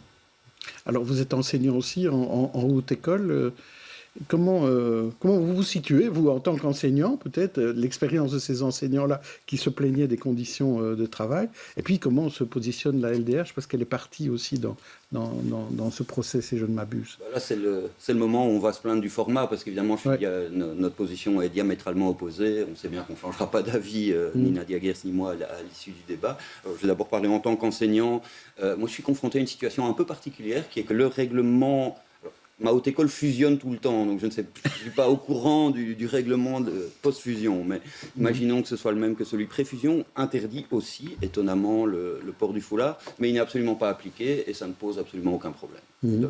Speaker 1: Alors, vous êtes enseignant aussi en haute école. comment vous vous situez, vous, en tant qu'enseignant, peut-être, l'expérience de ces enseignants-là qui se plaignaient des conditions de travail, et puis comment se positionne la LDH, parce qu'elle est partie aussi dans ce procès, si je ne m'abuse.
Speaker 10: Là, c'est le moment où on va se plaindre du format, parce qu'évidemment, notre position est diamétralement opposée. On sait bien qu'on ne changera pas d'avis, ni Nadia Gers, ni moi, à l'issue du débat. Alors, je vais d'abord parler en tant qu'enseignant. Moi, je suis confronté à une situation un peu particulière, qui est que le règlement... Ma haute école fusionne tout le temps, donc je ne suis pas au courant du règlement de post-fusion, mais imaginons que ce soit le même que celui pré-fusion, interdit aussi, étonnamment, le port du foulard, mais il n'est absolument pas appliqué et ça ne pose absolument aucun problème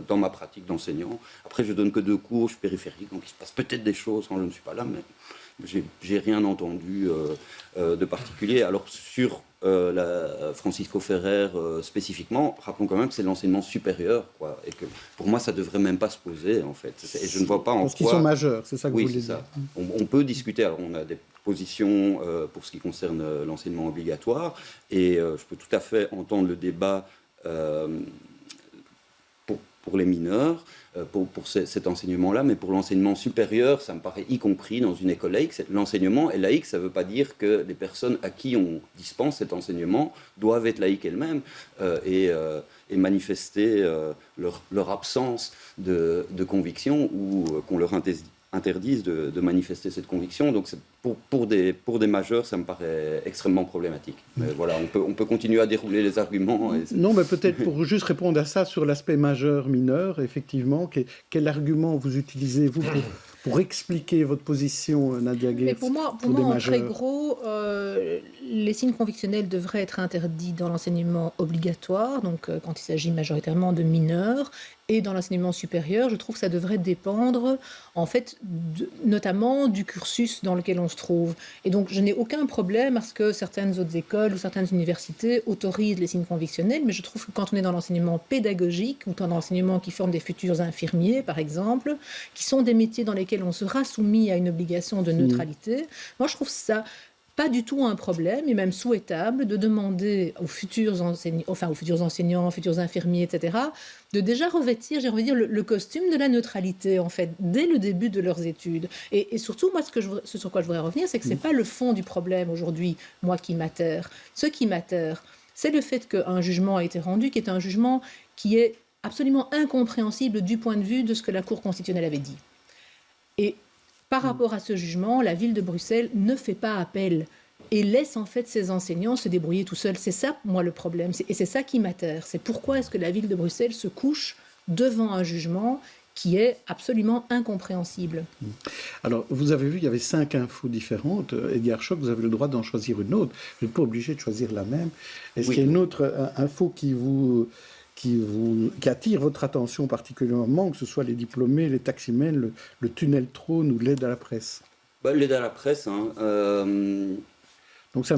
Speaker 10: dans ma pratique d'enseignant. Après, je donne que 2 cours, je suis périphérique, donc il se passe peut-être des choses quand je ne suis pas là, mais j'ai rien entendu de particulier. Alors sur Francisco Ferrer spécifiquement, rappelons quand même que c'est l'enseignement supérieur, quoi, et que pour moi ça devrait même pas se poser en fait. Et je ne vois pas en
Speaker 1: parce qu'ils sont majeurs, c'est ça que vous voulez dire.
Speaker 10: On peut discuter. Alors on a des positions pour ce qui concerne l'enseignement obligatoire, et je peux tout à fait entendre le débat pour les mineurs, pour cet enseignement-là, mais pour l'enseignement supérieur, ça me paraît, y compris dans une école laïque, l'enseignement est laïque, ça ne veut pas dire que les personnes à qui on dispense cet enseignement doivent être laïques elles-mêmes et manifester leur absence de conviction ou qu'on leur interdise de manifester cette conviction. Donc pour des majeurs, ça me paraît extrêmement problématique. Mais voilà, on peut continuer à dérouler les arguments.
Speaker 1: Non, mais peut-être pour juste répondre à ça sur l'aspect majeur-mineur, effectivement, quel argument vous utilisez, vous, pour expliquer votre position, Nadia Gers?
Speaker 11: Mais pour moi en très gros, les signes convictionnels devraient être interdits dans l'enseignement obligatoire, donc quand il s'agit majoritairement de mineurs, et dans l'enseignement supérieur, je trouve que ça devrait dépendre, en fait, notamment du cursus dans lequel on se trouve. Et donc, je n'ai aucun problème à ce que certaines autres écoles ou certaines universités autorisent les signes convictionnels, mais je trouve que quand on est dans l'enseignement pédagogique ou dans l'enseignement qui forme des futurs infirmiers, par exemple, qui sont des métiers dans lesquels on sera soumis à une obligation de neutralité, moi, je trouve ça pas du tout un problème, et même souhaitable, de demander aux futurs enseignants, futurs infirmiers, etc., de déjà revêtir, j'ai envie de dire, le costume de la neutralité, en fait, dès le début de leurs études. Et surtout, moi, ce sur quoi je voudrais revenir, c'est que ce n'est pas le fond du problème aujourd'hui, moi, qui m'atterre. Ce qui m'atterre, c'est le fait qu'un jugement a été rendu, qui est un jugement qui est absolument incompréhensible du point de vue de ce que la Cour constitutionnelle avait dit. Et par rapport à ce jugement, la ville de Bruxelles ne fait pas appel et laisse en fait ses enseignants se débrouiller tout seuls. C'est ça, moi, le problème. Et c'est ça qui m'atterre. C'est pourquoi est-ce que la ville de Bruxelles se couche devant un jugement qui est absolument incompréhensible.
Speaker 1: Alors, vous avez vu, il y avait 5 infos différentes. Edgar Schoch, vous avez le droit d'en choisir une autre. Vous n'êtes pas obligé de choisir la même. Est-ce qu'il y a une autre info qui attire votre attention particulièrement, que ce soit les diplômés, les taximens, le tunnel trône ou l'aide à la presse?
Speaker 10: L'aide à la presse,
Speaker 1: Donc c'est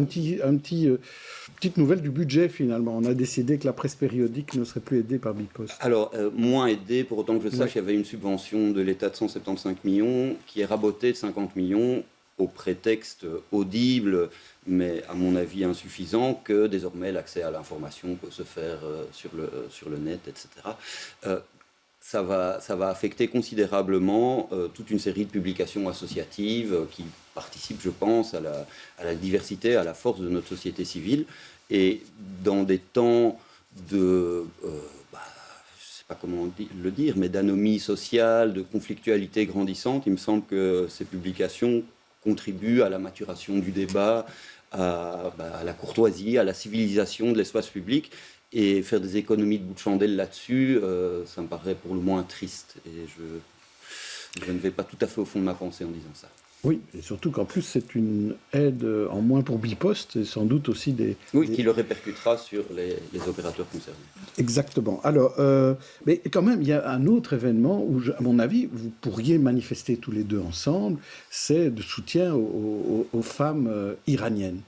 Speaker 1: petite nouvelle du budget finalement. On a décidé que la presse périodique ne serait plus aidée par Bipost.
Speaker 10: Alors, moins aidée, pour autant que je sache, il y avait une subvention de l'État de 175 millions qui est rabotée de 50 millions au prétexte audible, mais à mon avis insuffisant, que désormais l'accès à l'information peut se faire sur le net, etc. Ça va affecter considérablement toute une série de publications associatives qui participent, je pense, à la diversité, à la force de notre société civile. Et dans des temps de... je ne sais pas comment le dire, mais d'anomie sociale, de conflictualité grandissante, il me semble que ces publications contribuent à la maturation du débat, à la courtoisie, à la civilisation de l'espace public. Et faire des économies de bout de chandelle là-dessus, ça me paraît pour le moins triste. Et je ne vais pas tout à fait au fond de ma pensée en disant ça.
Speaker 1: Oui, et surtout qu'en plus, c'est une aide en moins pour Bipost, et sans doute aussi
Speaker 10: qui le répercutera sur les opérateurs concernés.
Speaker 1: Exactement. Alors, mais quand même, il y a un autre événement où, à mon avis, vous pourriez manifester tous les deux ensemble, c'est de soutien aux femmes iraniennes.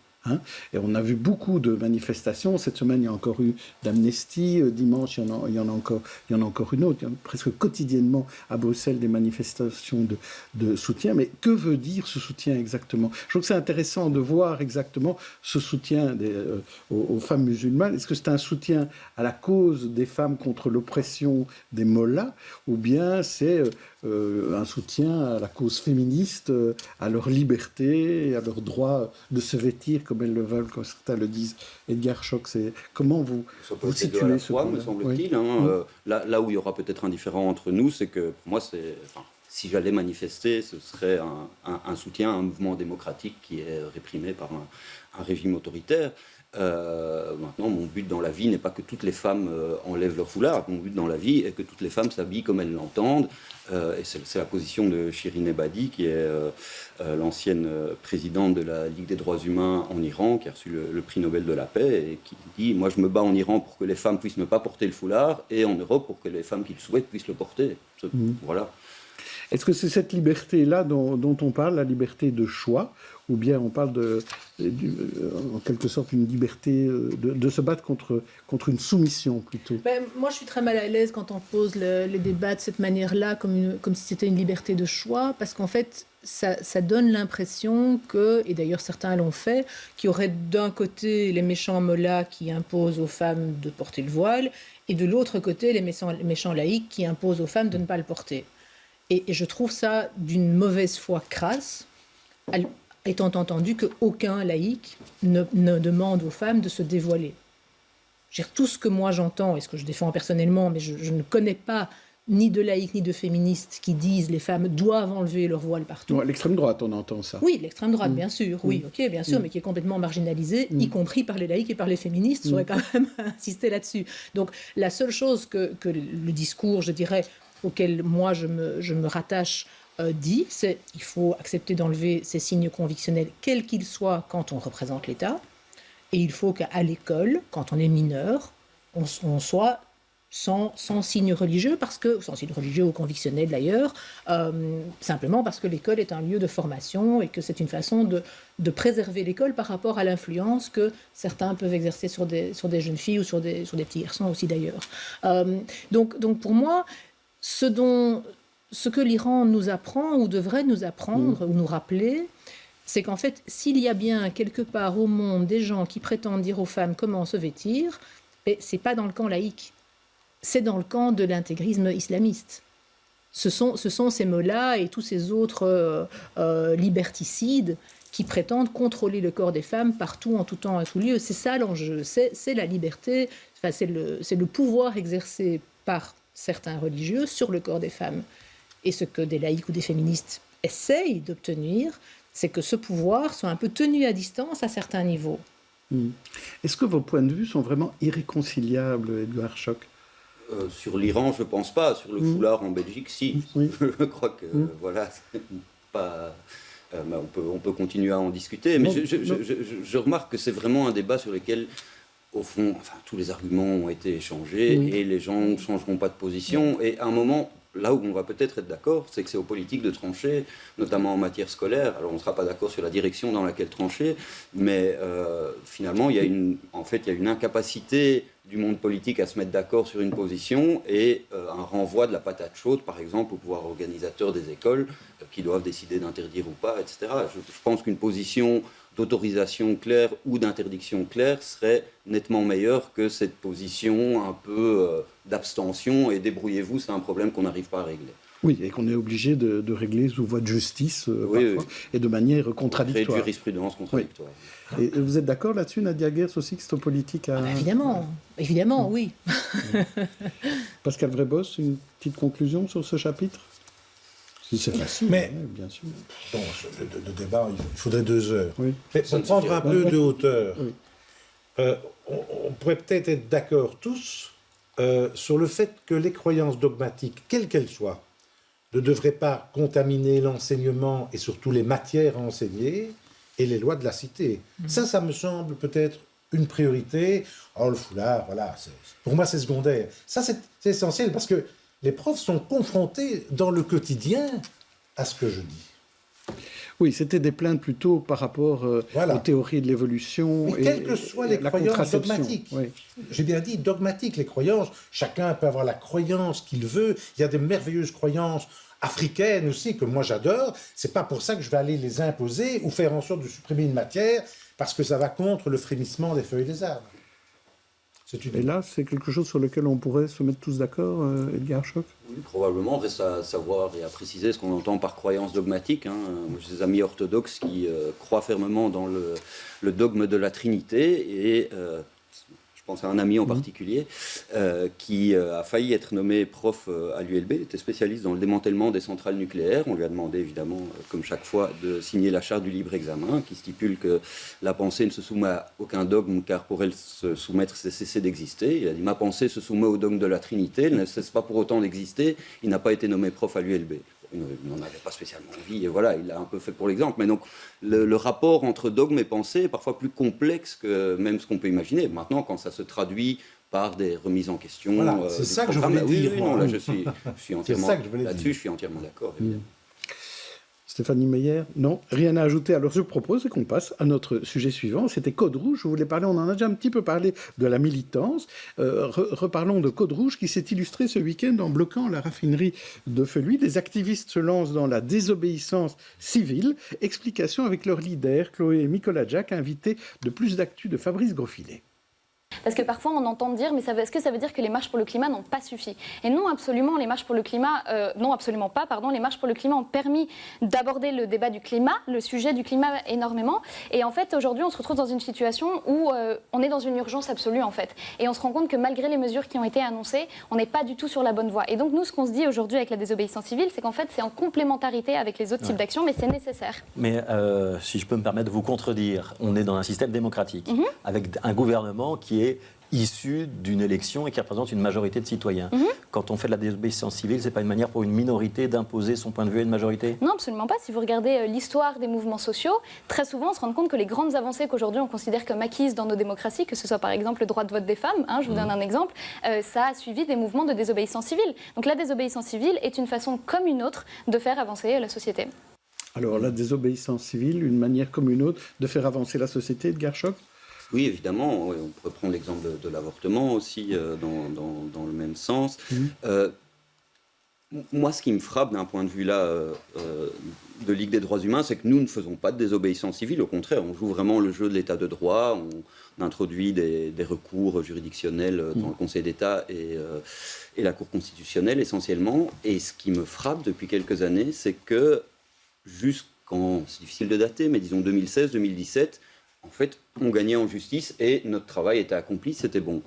Speaker 1: Et on a vu beaucoup de manifestations. Cette semaine, il y a encore eu d'Amnesty. Dimanche, il y en a encore une autre. Il y a presque quotidiennement à Bruxelles des manifestations de soutien. Mais que veut dire ce soutien exactement? Je trouve que c'est intéressant de voir exactement ce soutien aux femmes musulmanes. Est-ce que c'est un soutien à la cause des femmes contre l'oppression des mollahs, ou bien c'est un soutien à la cause féministe, à leur liberté, et à leur droit de se vêtir comme elles le veulent, comme certains le disent. Edgar Schoch, comment vous situez ce point,
Speaker 10: me semble-t-il. Là où il y aura peut-être un différent entre nous, c'est que pour moi, si j'allais manifester, ce serait un soutien à un mouvement démocratique qui est réprimé par un régime autoritaire. Maintenant, mon but dans la vie n'est pas que toutes les femmes enlèvent leur foulard. Mon but dans la vie est que toutes les femmes s'habillent comme elles l'entendent. Et c'est la position de Shirin Ebadi, qui est l'ancienne présidente de la Ligue des droits humains en Iran, qui a reçu le prix Nobel de la paix, et qui dit « Moi, je me bats en Iran pour que les femmes puissent ne pas porter le foulard, et en Europe pour que les femmes qui le souhaitent puissent le porter. » Voilà.
Speaker 1: Est-ce que c'est cette liberté-là dont on parle, la liberté de choix, ou bien on parle en quelque sorte une liberté de se battre contre une soumission plutôt?
Speaker 11: Moi, je suis très mal à l'aise quand on pose les débats de cette manière-là, comme si c'était une liberté de choix, parce qu'en fait, ça donne l'impression que, et d'ailleurs certains l'ont fait, qu'il y aurait d'un côté les méchants mollahs qui imposent aux femmes de porter le voile, et de l'autre côté les méchants laïcs qui imposent aux femmes de ne pas le porter. Et je trouve ça d'une mauvaise foi crasse, étant entendu qu'aucun laïc ne demande aux femmes de se dévoiler. Tout ce que moi j'entends, et ce que je défends personnellement, mais je ne connais pas ni de laïcs ni de féministes qui disent les femmes doivent enlever leur voile partout.
Speaker 1: L'extrême droite, on entend ça.
Speaker 11: Oui, l'extrême droite, bien sûr, oui, ok, bien sûr, mais qui est complètement marginalisée, y compris par les laïcs et par les féministes. J'aurais quand même insisté là-dessus. Donc la seule chose que le discours, je dirais, auquel moi je me rattache dit, c'est qu'il faut accepter d'enlever ces signes convictionnels, quels qu'ils soient, quand on représente l'État, et il faut qu'à l'école, quand on est mineur, on soit sans signe religieux, sans signe religieux ou convictionnel d'ailleurs, simplement parce que l'école est un lieu de formation et que c'est une façon de préserver l'école par rapport à l'influence que certains peuvent exercer sur des jeunes filles ou sur des petits garçons aussi d'ailleurs. Donc pour moi, ce que l'Iran nous apprend ou devrait nous apprendre ou nous rappeler, c'est qu'en fait, s'il y a bien quelque part au monde des gens qui prétendent dire aux femmes comment se vêtir, c'est pas dans le camp laïque, c'est dans le camp de l'intégrisme islamiste. Ce sont ces mollahs et tous ces autres liberticides qui prétendent contrôler le corps des femmes partout, en tout temps, à tout lieu. C'est ça l'enjeu, c'est la liberté, c'est le pouvoir exercé par certains religieux sur le corps des femmes. Et ce que des laïcs ou des féministes essayent d'obtenir, c'est que ce pouvoir soit un peu tenu à distance à certains niveaux.
Speaker 1: Est-ce que vos points de vue sont vraiment irréconciliables, Edgar Schoch?
Speaker 10: Sur l'Iran, je ne pense pas. Sur le foulard en Belgique, si. Je crois que, voilà, pas... on peut continuer à en discuter, mais je remarque que c'est vraiment un débat sur lequel, au fond, tous les arguments ont été échangés et les gens ne changeront pas de position. Et à un moment, là où on va peut-être être d'accord, c'est que c'est aux politiques de trancher, notamment en matière scolaire. Alors on ne sera pas d'accord sur la direction dans laquelle trancher, mais finalement, il y a une incapacité du monde politique à se mettre d'accord sur une position et un renvoi de la patate chaude, par exemple, au pouvoir organisateur des écoles qui doivent décider d'interdire ou pas, etc. Je pense qu'une position d'autorisation claire ou d'interdiction claire serait nettement meilleure que cette position un peu d'abstention et débrouillez-vous, c'est un problème qu'on n'arrive pas à régler.
Speaker 1: Oui, et qu'on est obligé de régler sous voie de justice parfois, et de manière contradictoire.
Speaker 10: Créer de jurisprudence contradictoire.
Speaker 1: Et vous êtes d'accord là-dessus, Nadia Gers, aussi, que c'est aux politiques à...
Speaker 11: Évidemment, oui.
Speaker 1: Pascal Vrébos, une petite conclusion sur ce chapitre? Si c'est facile,
Speaker 9: mais
Speaker 1: bien sûr.
Speaker 9: Bon, le débat, il faudrait 2 heures. Mais pour prendre un peu de hauteur, on pourrait peut-être être d'accord tous sur le fait que les croyances dogmatiques, quelles qu'elles soient, ne devraient pas contaminer l'enseignement et surtout les matières enseignées et les lois de la cité. Ça me semble peut-être une priorité. Oh, le foulard, voilà, pour moi c'est secondaire. Ça, c'est essentiel parce que les profs sont confrontés dans le quotidien à ce que je dis.
Speaker 1: Oui, c'était des plaintes plutôt par rapport aux théories de l'évolution.
Speaker 9: Et quelles que soient les croyances dogmatiques. Oui. J'ai bien dit dogmatiques, les croyances. Chacun peut avoir la croyance qu'il veut. Il y a des merveilleuses croyances africaines aussi que moi j'adore. C'est pas pour ça que je vais aller les imposer ou faire en sorte de supprimer une matière parce que ça va contre le frémissement des feuilles des arbres.
Speaker 1: Et là, c'est quelque chose sur lequel on pourrait se mettre tous d'accord, Edgar Schoch?
Speaker 10: Oui, probablement, reste à savoir et à préciser ce qu'on entend par croyance dogmatique. Moi, j'ai des amis orthodoxes qui croient fermement dans le dogme de la Trinité et je pense à un ami en particulier qui a failli être nommé prof à l'ULB. Il était spécialiste dans le démantèlement des centrales nucléaires. On lui a demandé évidemment, comme chaque fois, de signer la charte du libre examen qui stipule que la pensée ne se soumet à aucun dogme car pour elle se soumettre c'est cesser d'exister. Il a dit ma pensée se soumet au dogme de la Trinité, elle ne cesse pas pour autant d'exister. Il n'a pas été nommé prof à l'ULB. Il n'en avait pas spécialement envie, et voilà, il l'a un peu fait pour l'exemple. Mais donc, le rapport entre dogme et pensée est parfois plus complexe que même ce qu'on peut imaginer. Maintenant, quand ça se traduit par des remises en question...
Speaker 9: Voilà, c'est ça que je voulais dire.
Speaker 10: Oui, non, là, je suis entièrement... Là-dessus, je suis entièrement d'accord.
Speaker 1: Stéphanie Meyer, non, rien à ajouter. Alors je propose qu'on passe à notre sujet suivant. C'était Code Rouge. Je voulais parler, on en a déjà un petit peu parlé de la militance. Reparlons de Code Rouge qui s'est illustré ce week-end en bloquant la raffinerie de Feluy. Les activistes se lancent dans la désobéissance civile. Explication avec leur leader, Chloé Mikoladjak, invité de Plus d'actu de Fabrice Grosfilet.
Speaker 14: Parce que parfois on entend dire, mais est-ce que ça veut dire que les marches pour le climat n'ont pas suffi? Et non, absolument, les marches pour le climat, non, absolument pas, pardon, les marches pour le climat ont permis d'aborder le débat du climat, le sujet du climat énormément. Et en fait, aujourd'hui, on se retrouve dans une situation où on est dans une urgence absolue, en fait. Et on se rend compte que malgré les mesures qui ont été annoncées, on n'est pas du tout sur la bonne voie. Et donc, nous, ce qu'on se dit aujourd'hui avec la désobéissance civile, c'est qu'en fait, c'est en complémentarité avec les autres types d'actions, mais c'est nécessaire.
Speaker 15: Mais si je peux me permettre de vous contredire, on est dans un système démocratique, avec un gouvernement qui est issu d'une élection et qui représente une majorité de citoyens. Quand on fait de la désobéissance civile, c'est pas une manière pour une minorité d'imposer son point de vue à une majorité?
Speaker 14: Non, absolument pas. Si vous regardez l'histoire des mouvements sociaux, très souvent on se rend compte que les grandes avancées qu'aujourd'hui on considère comme acquises dans nos démocraties, que ce soit par exemple le droit de vote des femmes, je vous donne un exemple, ça a suivi des mouvements de désobéissance civile. Donc la désobéissance civile est une façon comme une autre de faire avancer la société.
Speaker 1: Alors la désobéissance civile, une manière comme une autre de faire avancer la société, Edgar Schoch?
Speaker 10: Oui, évidemment. On pourrait prendre l'exemple de l'avortement aussi dans le même sens. Moi, ce qui me frappe d'un point de vue là de Ligue des droits humains, c'est que nous ne faisons pas de désobéissance civile. Au contraire, on joue vraiment le jeu de l'état de droit. On introduit des recours juridictionnels dans le Conseil d'État et la Cour constitutionnelle essentiellement. Et ce qui me frappe depuis quelques années, c'est que jusqu'en, c'est difficile de dater, mais disons 2016-2017, en fait, on gagnait en justice et notre travail était accompli, c'était bon.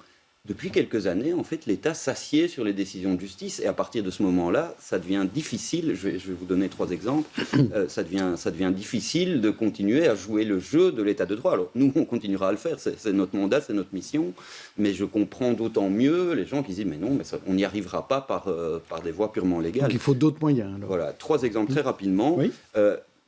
Speaker 10: Depuis quelques années, en fait, l'État s'assied sur les décisions de justice et à partir de ce moment-là, ça devient difficile, je vais vous donner 3 exemples, ça devient difficile de continuer à jouer le jeu de l'État de droit. Alors nous, on continuera à le faire, c'est notre mandat, c'est notre mission, mais je comprends d'autant mieux les gens qui disent mais non, mais ça, on n'y arrivera pas par des voies purement légales.
Speaker 1: Donc il faut d'autres moyens. Alors.
Speaker 10: Voilà, 3 exemples très rapidement. Oui.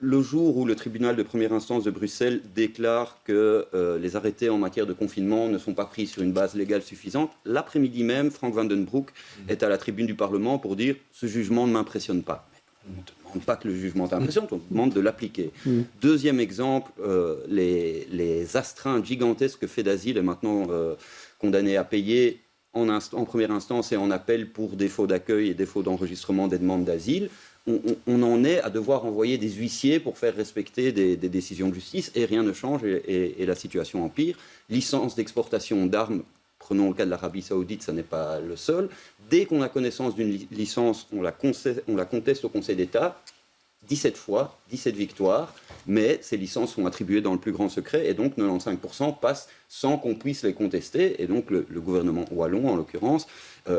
Speaker 10: Le jour où le tribunal de première instance de Bruxelles déclare que les arrêtés en matière de confinement ne sont pas pris sur une base légale suffisante, l'après-midi même, Frank Vandenbroek est à la tribune du Parlement pour dire « ce jugement ne m'impressionne pas ». On ne te demande pas que le jugement t'impressionne, on te demande de l'appliquer. Deuxième exemple, les astreintes gigantesques que fait d'asile est maintenant condamné à payer en première instance et en appel pour défaut d'accueil et défaut d'enregistrement des demandes d'asile. On en est à devoir envoyer des huissiers pour faire respecter des décisions de justice et rien ne change et la situation empire. Licence d'exportation d'armes, prenons le cas de l'Arabie Saoudite, ça n'est pas le seul. Dès qu'on a connaissance d'une licence, on la conteste au Conseil d'État. 17 fois, 17 victoires, mais ces licences sont attribuées dans le plus grand secret et donc 95% passent sans qu'on puisse les contester et donc le gouvernement wallon en l'occurrence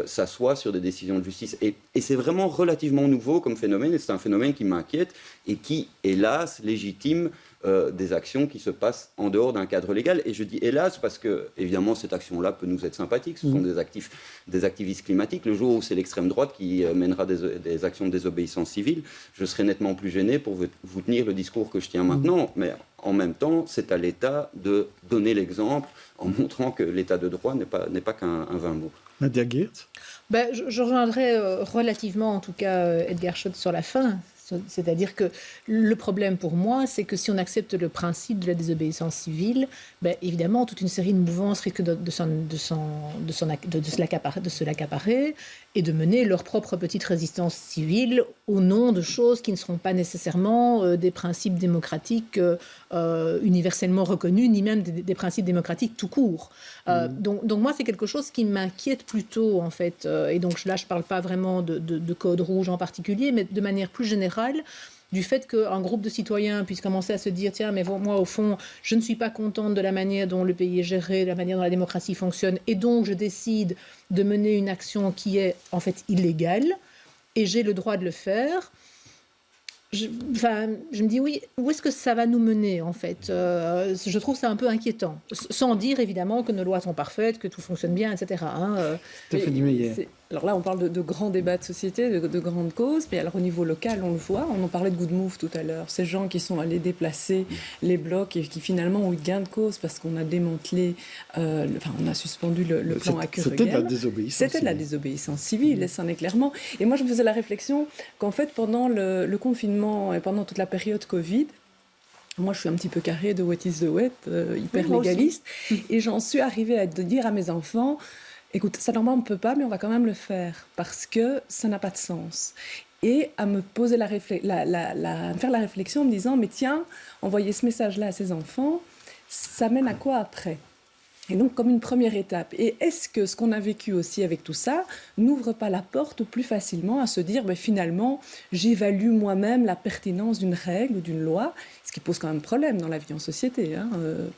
Speaker 10: s'assoit sur des décisions de justice et c'est vraiment relativement nouveau comme phénomène et c'est un phénomène qui m'inquiète et qui hélas légitime des actions qui se passent en dehors d'un cadre légal. Et je dis hélas parce que, évidemment, cette action-là peut nous être sympathique. Ce sont des activistes climatiques. Le jour où c'est l'extrême droite qui mènera des actions de désobéissance civile, je serai nettement plus gêné pour vous tenir le discours que je tiens maintenant. Mais en même temps, c'est à l'État de donner l'exemple en montrant que l'État de droit n'est pas qu'un vain mot.
Speaker 1: Nadia Geertz.
Speaker 11: Je rejoindrai relativement, en tout cas, Edgar Schoch sur la fin. C'est-à-dire que le problème pour moi, c'est que si on accepte le principe de la désobéissance civile, ben, évidemment, toute une série de mouvances risquent de se l'accaparer et de mener leur propre petite résistance civile au nom de choses qui ne seront pas nécessairement des principes démocratiques universellement reconnus, ni même des principes démocratiques tout court. Donc moi, c'est quelque chose qui m'inquiète plutôt, en fait. Et donc là, je ne parle pas vraiment de code rouge en particulier, mais de manière plus générale, du fait qu'un groupe de citoyens puisse commencer à se dire « Tiens, mais moi, au fond, je ne suis pas contente de la manière dont le pays est géré, de la manière dont la démocratie fonctionne, et donc je décide de mener une action qui est en fait illégale, et j'ai le droit de le faire », je me dis oui, où est-ce que ça va nous mener en fait je trouve ça un peu inquiétant, sans dire évidemment que nos lois sont parfaites, que tout fonctionne bien, etc.
Speaker 8: Alors là, on parle de grands débats de société, de grandes causes, mais alors au niveau local, on le voit, on en parlait de Good Move tout à l'heure, ces gens qui sont allés déplacer les blocs et qui finalement ont eu gain de cause parce qu'on a démantelé, on a suspendu le plan Akuregem.
Speaker 1: C'était de la désobéissance civile.
Speaker 8: C'était de la désobéissance civile, et ça en est clairement. Et moi, je me faisais la réflexion qu'en fait, pendant le confinement et pendant toute la période Covid, moi, je suis un petit peu carré de what is the what, hyper légaliste, et j'en suis arrivée à dire à mes enfants, écoute, ça normalement on ne peut pas, mais on va quand même le faire parce que ça n'a pas de sens. Et à me poser faire la réflexion en me disant, mais tiens, envoyer ce message-là à ses enfants, ça mène à quoi après ? Et donc, comme une première étape. Et est-ce que ce qu'on a vécu aussi avec tout ça n'ouvre pas la porte plus facilement à se dire, finalement, j'évalue moi-même la pertinence d'une règle ou d'une loi, ce qui pose quand même problème dans la vie en société.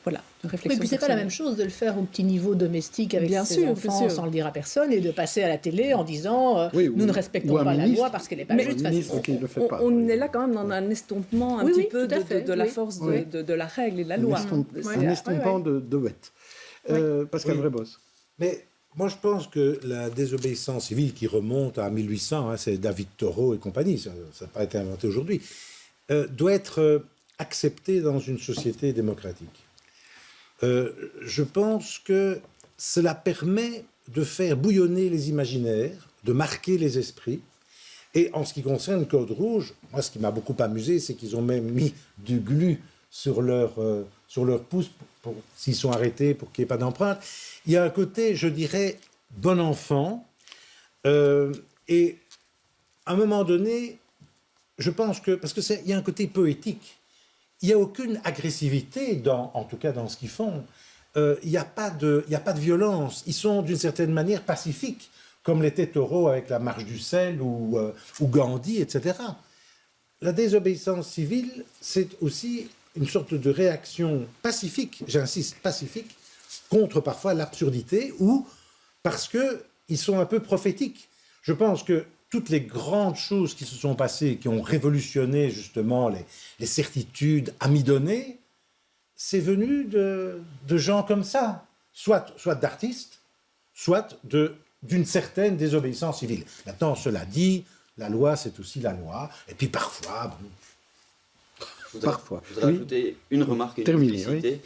Speaker 8: Voilà, une réflexion.
Speaker 11: Oui, puis c'est pas la même chose de le faire au petit niveau domestique avec ses enfants sans le dire à personne et de passer à la télé en disant nous ne respectons pas la loi parce qu'elle n'est pas juste.
Speaker 8: On est là quand même dans un estompement un petit peu de la force de la règle et de la loi.
Speaker 1: Un estompement de bête. Pascal Vrébos.
Speaker 9: Mais moi, je pense que la désobéissance civile qui remonte à 1800, c'est David Thoreau et compagnie, ça n'a pas été inventé aujourd'hui, doit être acceptée dans une société démocratique. Je pense que cela permet de faire bouillonner les imaginaires, de marquer les esprits. Et en ce qui concerne le Code rouge, moi, ce qui m'a beaucoup amusé, c'est qu'ils ont même mis du glu sur leur pouce s'ils sont arrêtés pour qu'il n'y ait pas d'empreinte. Il y a un côté, je dirais, bon enfant. Et à un moment donné, je pense que... Parce qu'il y a un côté poétique. Il n'y a aucune agressivité, en tout cas dans ce qu'ils font. Il n'y a pas de violence. Ils sont d'une certaine manière pacifiques, comme l'était Thoreau avec la marche du sel ou Gandhi, etc. La désobéissance civile, c'est aussi une sorte de réaction pacifique, j'insiste, pacifique, contre parfois l'absurdité, ou parce qu'ils sont un peu prophétiques. Je pense que toutes les grandes choses qui se sont passées, qui ont révolutionné justement les certitudes amidonnées, c'est venu de gens comme ça, soit d'artistes, soit d'une certaine désobéissance civile. Maintenant, cela dit, la loi, c'est aussi la loi, et puis parfois...
Speaker 10: Je voudrais ajouter une remarque et une publicité.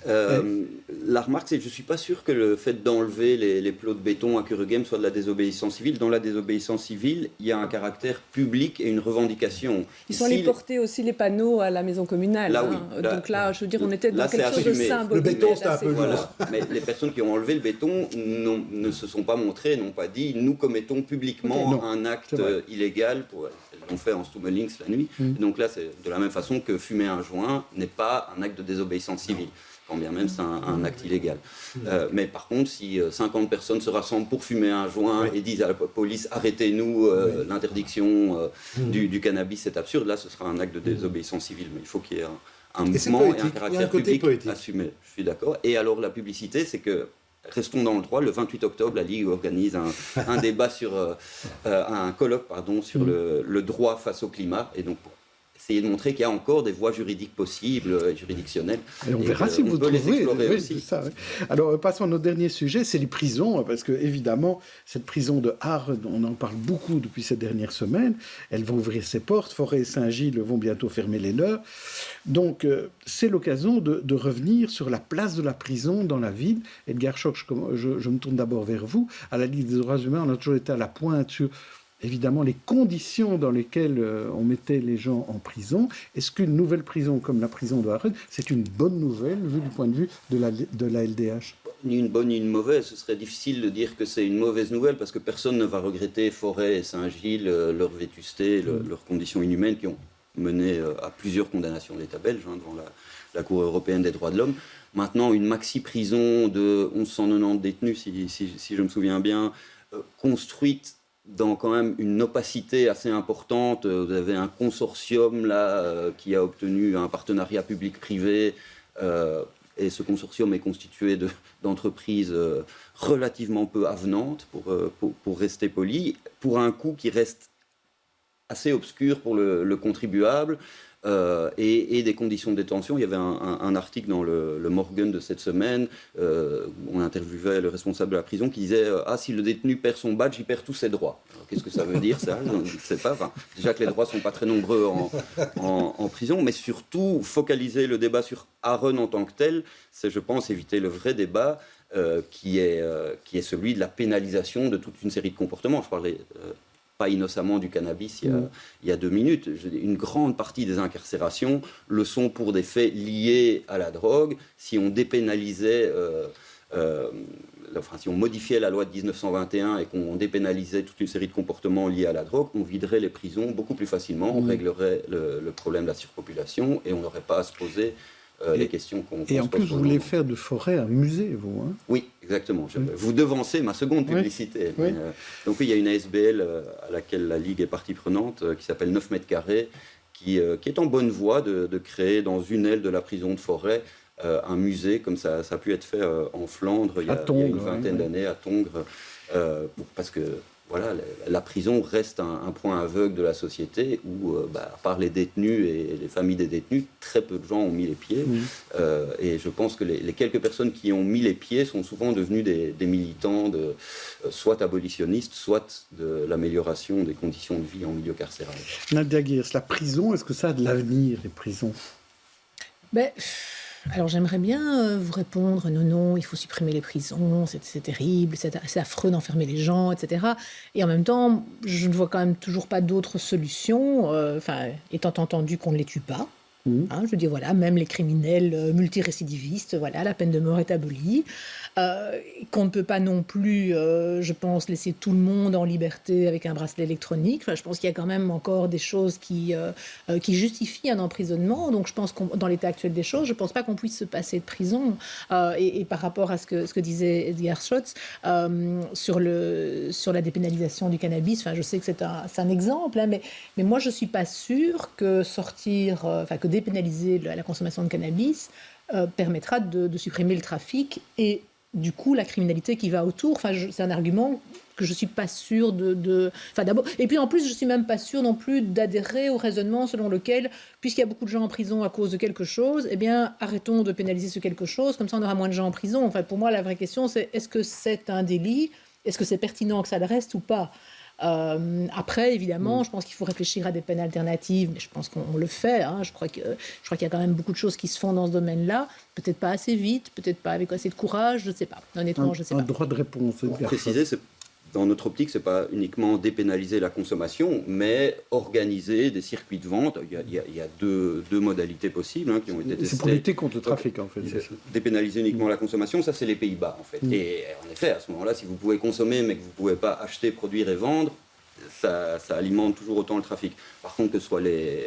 Speaker 10: La remarque, c'est que je ne suis pas sûr que le fait d'enlever les plots de béton à Akuregem soit de la désobéissance civile. Dans la désobéissance civile, il y a un caractère public et une revendication.
Speaker 8: Ils sont allés porter aussi les panneaux à la maison communale.
Speaker 10: Là, oui.
Speaker 8: Donc là, je veux dire, on était dans quelque chose de symbolique.
Speaker 9: Le béton, c'est un peu lourd.
Speaker 10: Mais les personnes qui ont enlevé le béton ne se sont pas montrées, n'ont pas dit « nous commettons publiquement un acte illégal ». Elles l'ont fait en Stummelings la nuit. Donc là, c'est de la même façon que fumer un joint n'est pas un acte de désobéissance civile, quand bien même c'est un acte illégal. Mais par contre, si 50 personnes se rassemblent pour fumer un joint et disent à la police « arrêtez-nous, l'interdiction du cannabis, c'est absurde », là, ce sera un acte de désobéissance civile. Mais il faut qu'il y ait un mouvement et un caractère public assumé. Je suis d'accord. Et alors, la publicité, c'est que restons dans le droit. Le 28 octobre, la Ligue organise un débat un colloque sur le droit face au climat. Et donc, pour essayer de montrer qu'il y a encore des voies juridiques possibles, juridictionnelles.
Speaker 1: Et on verra si vous trouvez aussi. Ça, oui. Alors, passons à notre dernier sujet, c'est les prisons, parce que évidemment, cette prison de Arles, on en parle beaucoup depuis ces dernières semaines, elle va ouvrir ses portes, Forêt et Saint-Gilles vont bientôt fermer les leurs. Donc, c'est l'occasion de revenir sur la place de la prison dans la ville. Edgar Schoch, je me tourne d'abord vers vous. À la Ligue des droits humains, on a toujours été à la pointe sur évidemment les conditions dans lesquelles on mettait les gens en prison. Est-ce qu'une nouvelle prison comme la prison de Harren, c'est une bonne nouvelle vu du point de vue de la LDH?
Speaker 10: Ni une bonne ni une mauvaise. Ce serait difficile de dire que c'est une mauvaise nouvelle parce que personne ne va regretter Forêt et Saint-Gilles, leur vétusté, leurs conditions inhumaines qui ont mené à plusieurs condamnations d'État belge devant la Cour européenne des droits de l'homme. Maintenant, une maxi-prison de 1190 détenus, si je me souviens bien, construite dans quand même une opacité assez importante. Vous avez un consortium là qui a obtenu un partenariat public-privé et ce consortium est constitué d'entreprises relativement peu avenantes, pour rester poli, pour un coût qui reste assez obscur pour le contribuable. Et des conditions de détention. Il y avait un article dans le Morgen de cette semaine où on interviewait le responsable de la prison qui disait si le détenu perd son badge, il perd tous ses droits. Qu'est-ce que ça veut dire ça? Je ne sais pas. Enfin, déjà que les droits ne sont pas très nombreux en prison, mais surtout focaliser le débat sur Harren en tant que tel, c'est, je pense, éviter le vrai débat qui est celui de la pénalisation de toute une série de comportements. Je parlais pas innocemment du cannabis il y a 2 minutes. Une grande partie des incarcérations le sont pour des faits liés à la drogue. Si on dépénalisait, si on modifiait la loi de 1921 et qu'on dépénalisait toute une série de comportements liés à la drogue, on viderait les prisons beaucoup plus facilement, on réglerait le problème de la surpopulation et on n'aurait pas à se poser les questions qu'on
Speaker 1: Et en plus, vous voulez faire de Forêt un musée, vous, hein?
Speaker 10: Oui, exactement. Vous devancez ma seconde publicité. Oui. Donc oui, il y a une ASBL à laquelle la Ligue est partie prenante, qui s'appelle 9 mètres carrés, qui est en bonne voie de créer dans une aile de la prison de Forêt un musée, comme ça a pu être fait en Flandre il y a une vingtaine d'années, à Tongres, parce que voilà, la prison reste un point aveugle de la société où, à part les détenus et les familles des détenus, très peu de gens ont mis les pieds. Et je pense que les quelques personnes qui ont mis les pieds sont souvent devenus des militants soit abolitionnistes, soit de l'amélioration des conditions de vie en milieu carcéral.
Speaker 1: Nadia Geers, la prison, est-ce que ça a de l'avenir, les prisons?
Speaker 11: Alors j'aimerais bien vous répondre, non, il faut supprimer les prisons, c'est terrible, c'est affreux d'enfermer les gens, etc. Et en même temps, je ne vois quand même toujours pas d'autres solutions, étant entendu qu'on ne les tue pas. Je veux dire, voilà, même les criminels multirécidivistes, voilà, la peine de mort est abolie. Qu'on ne peut pas non plus, je pense, laisser tout le monde en liberté avec un bracelet électronique. Enfin, je pense qu'il y a quand même encore des choses qui justifient un emprisonnement. Donc, je pense que dans l'état actuel des choses, je ne pense pas qu'on puisse se passer de prison. Et par rapport à ce que disait Edgar Schotz sur la dépénalisation du cannabis, enfin, je sais que c'est un exemple, hein, mais moi, je ne suis pas sûre que que dépénaliser la consommation de cannabis permettra de supprimer le trafic et du coup la criminalité qui va autour. Enfin, c'est un argument que je suis pas sûre d'abord. Et puis en plus, je suis même pas sûre non plus d'adhérer au raisonnement selon lequel, puisqu'il y a beaucoup de gens en prison à cause de quelque chose, eh bien arrêtons de pénaliser ce quelque chose, comme ça on aura moins de gens en prison. Enfin, pour moi, la vraie question, c'est est-ce que c'est un délit? Est-ce que c'est pertinent que ça le reste ou pas? Après, évidemment, je pense qu'il faut réfléchir à des peines alternatives, mais je pense qu'on le fait. Hein. Je crois qu'il y a quand même beaucoup de choses qui se font dans ce domaine-là. Peut-être pas assez vite, peut-être pas avec assez de courage, je ne sais pas. Honnêtement, je ne sais pas.
Speaker 1: Un droit de réponse.
Speaker 10: Pour préciser, dans notre optique, ce n'est pas uniquement dépénaliser la consommation, mais organiser des circuits de vente. Il y a deux modalités possibles qui ont été testées.
Speaker 1: C'est pour lutter contre le trafic, en fait.
Speaker 10: Dépénaliser uniquement la consommation, ça, c'est les Pays-Bas, en fait. Et en effet, à ce moment-là, si vous pouvez consommer, mais que vous ne pouvez pas acheter, produire et vendre, ça alimente toujours autant le trafic. Par contre, que ce soit les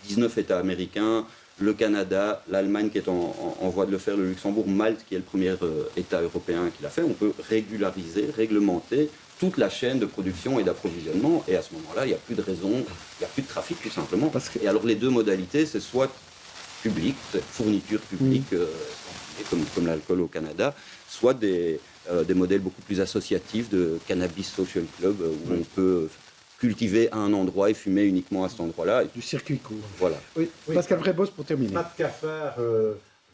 Speaker 10: 19 États américains, le Canada, l'Allemagne qui est en voie de le faire, le Luxembourg, Malte qui est le premier État européen qui l'a fait, on peut régulariser, réglementer toute la chaîne de production et d'approvisionnement. Et à ce moment-là, il n'y a plus de raison, il n'y a plus de trafic tout simplement. Et alors les deux modalités, c'est soit public, fourniture publique, comme l'alcool au Canada, soit des modèles beaucoup plus associatifs de cannabis social club où on peut cultiver à un endroit et fumer uniquement à cet endroit-là.
Speaker 1: Du circuit court.
Speaker 10: Voilà.
Speaker 1: Oui. Pascal Vrébos pour terminer.
Speaker 9: Pas de cafard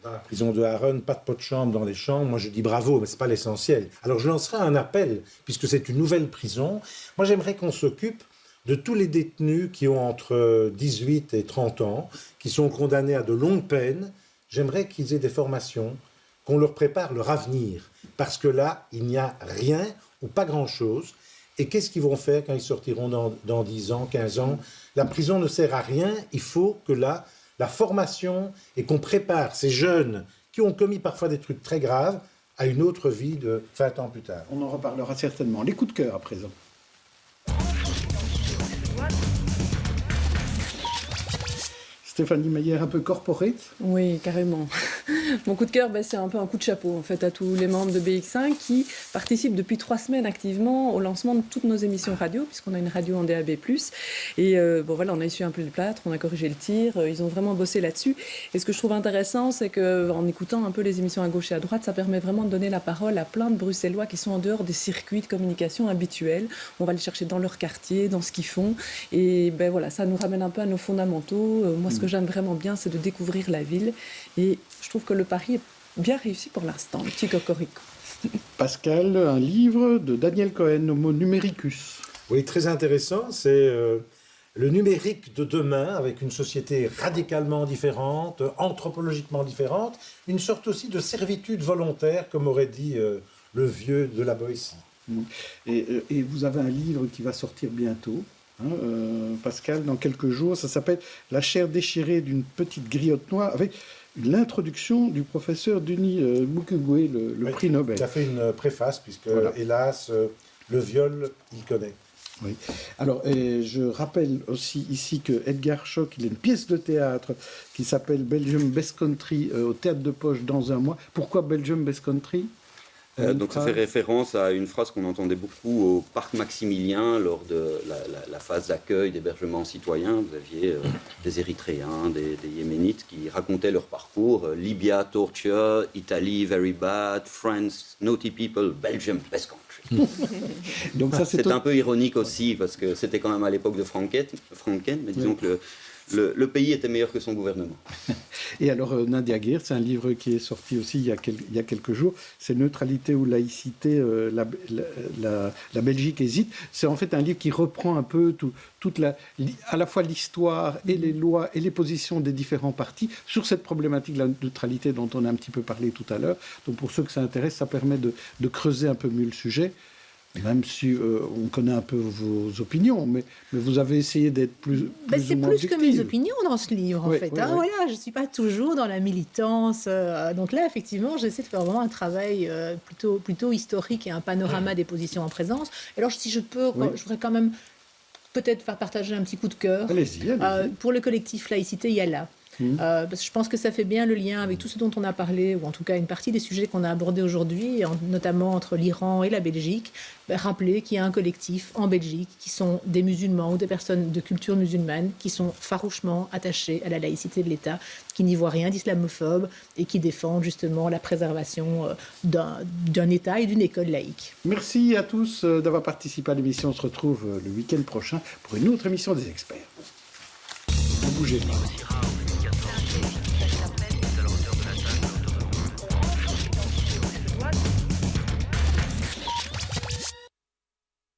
Speaker 9: dans la prison de Harren, pas de pot de chambre dans les chambres. Moi, je dis bravo, mais ce n'est pas l'essentiel. Alors, je lancerai un appel, puisque c'est une nouvelle prison. Moi, j'aimerais qu'on s'occupe de tous les détenus qui ont entre 18 et 30 ans, qui sont condamnés à de longues peines. J'aimerais qu'ils aient des formations, qu'on leur prépare leur avenir. Parce que là, il n'y a rien ou pas grand-chose. Et qu'est-ce qu'ils vont faire quand ils sortiront dans 10 ans, 15 ans? La prison ne sert à rien. Il faut que la formation et qu'on prépare ces jeunes qui ont commis parfois des trucs très graves à une autre vie de 20 ans plus tard.
Speaker 1: On en reparlera certainement. Les coups de cœur à présent. Stéphanie Meyer, un peu corporate?
Speaker 8: Oui, carrément. Mon coup de cœur, c'est un peu un coup de chapeau en fait, à tous les membres de BX1 qui participent depuis 3 semaines activement au lancement de toutes nos émissions radio, puisqu'on a une radio en DAB+. Et on a essuyé un peu le plâtre, on a corrigé le tir, ils ont vraiment bossé là-dessus. Et ce que je trouve intéressant, c'est qu'en écoutant un peu les émissions à gauche et à droite, ça permet vraiment de donner la parole à plein de Bruxellois qui sont en dehors des circuits de communication habituels. On va les chercher dans leur quartier, dans ce qu'ils font. Et ça nous ramène un peu à nos fondamentaux. Moi, ce que j'aime vraiment bien, c'est de découvrir la ville. Et je trouve que le pari est bien réussi pour l'instant, le petit cocorico.
Speaker 1: Pascal, un livre de Daniel Cohen, Homo numericus.
Speaker 9: Oui, très intéressant. C'est le numérique de demain, avec une société radicalement différente, anthropologiquement différente, une sorte aussi de servitude volontaire, comme aurait dit le vieux de la Boétie.
Speaker 1: Et vous avez un livre qui va sortir bientôt. Pascal, dans quelques jours, ça s'appelle « La chair déchirée d'une petite griotte noire » avec l'introduction du professeur Denis Mukwege, le prix Nobel.
Speaker 9: Il a fait une préface, puisque, hélas, le viol, il connaît.
Speaker 1: Oui. Alors, je rappelle aussi ici que Edgar Schock, il a une pièce de théâtre qui s'appelle « Belgium Best Country » au Théâtre de Poche dans un mois. Pourquoi Belgium Best Country ?
Speaker 10: Donc ça fait référence à une phrase qu'on entendait beaucoup au parc Maximilien lors de la phase d'accueil, d'hébergement citoyen. Vous aviez des Érythréens, des Yéménites qui racontaient leur parcours. Libya, torture, Italie, very bad, France, naughty people, Belgium, best country.
Speaker 1: Donc ça,
Speaker 10: c'est un peu ironique aussi parce que c'était quand même à l'époque de Franken, mais disons que le pays était meilleur que son gouvernement.
Speaker 1: Et alors, Nadia Geert, c'est un livre qui est sorti aussi il y a quelques jours. C'est Neutralité ou laïcité, la Belgique hésite. C'est en fait un livre qui reprend un peu à la fois l'histoire et les lois et les positions des différents partis sur cette problématique de la neutralité dont on a un petit peu parlé tout à l'heure. Donc pour ceux que ça intéresse, ça permet de creuser un peu mieux le sujet. Même si on connaît un peu vos opinions, mais vous avez essayé d'être plus
Speaker 11: c'est plus que mes opinions dans ce livre, en fait.
Speaker 1: Oui.
Speaker 11: Voilà, je ne suis pas toujours dans la militance. Donc là, effectivement, j'essaie de faire vraiment un travail plutôt historique et un panorama des positions en présence. Et alors, si je peux, je voudrais quand même peut-être faire partager un petit coup de cœur.
Speaker 1: Allez-y.
Speaker 11: Pour le collectif Laïcité Yala. Parce que je pense que ça fait bien le lien avec tout ce dont on a parlé, ou en tout cas une partie des sujets qu'on a abordés aujourd'hui, notamment entre l'Iran et la Belgique. Rappeler qu'il y a un collectif en Belgique qui sont des musulmans ou des personnes de culture musulmane qui sont farouchement attachés à la laïcité de l'État, qui n'y voient rien d'islamophobe et qui défendent justement la préservation d'un État et d'une école laïque.
Speaker 1: Merci à tous d'avoir participé à l'émission. On se retrouve le week-end prochain pour une autre émission des experts. Ne bougez pas.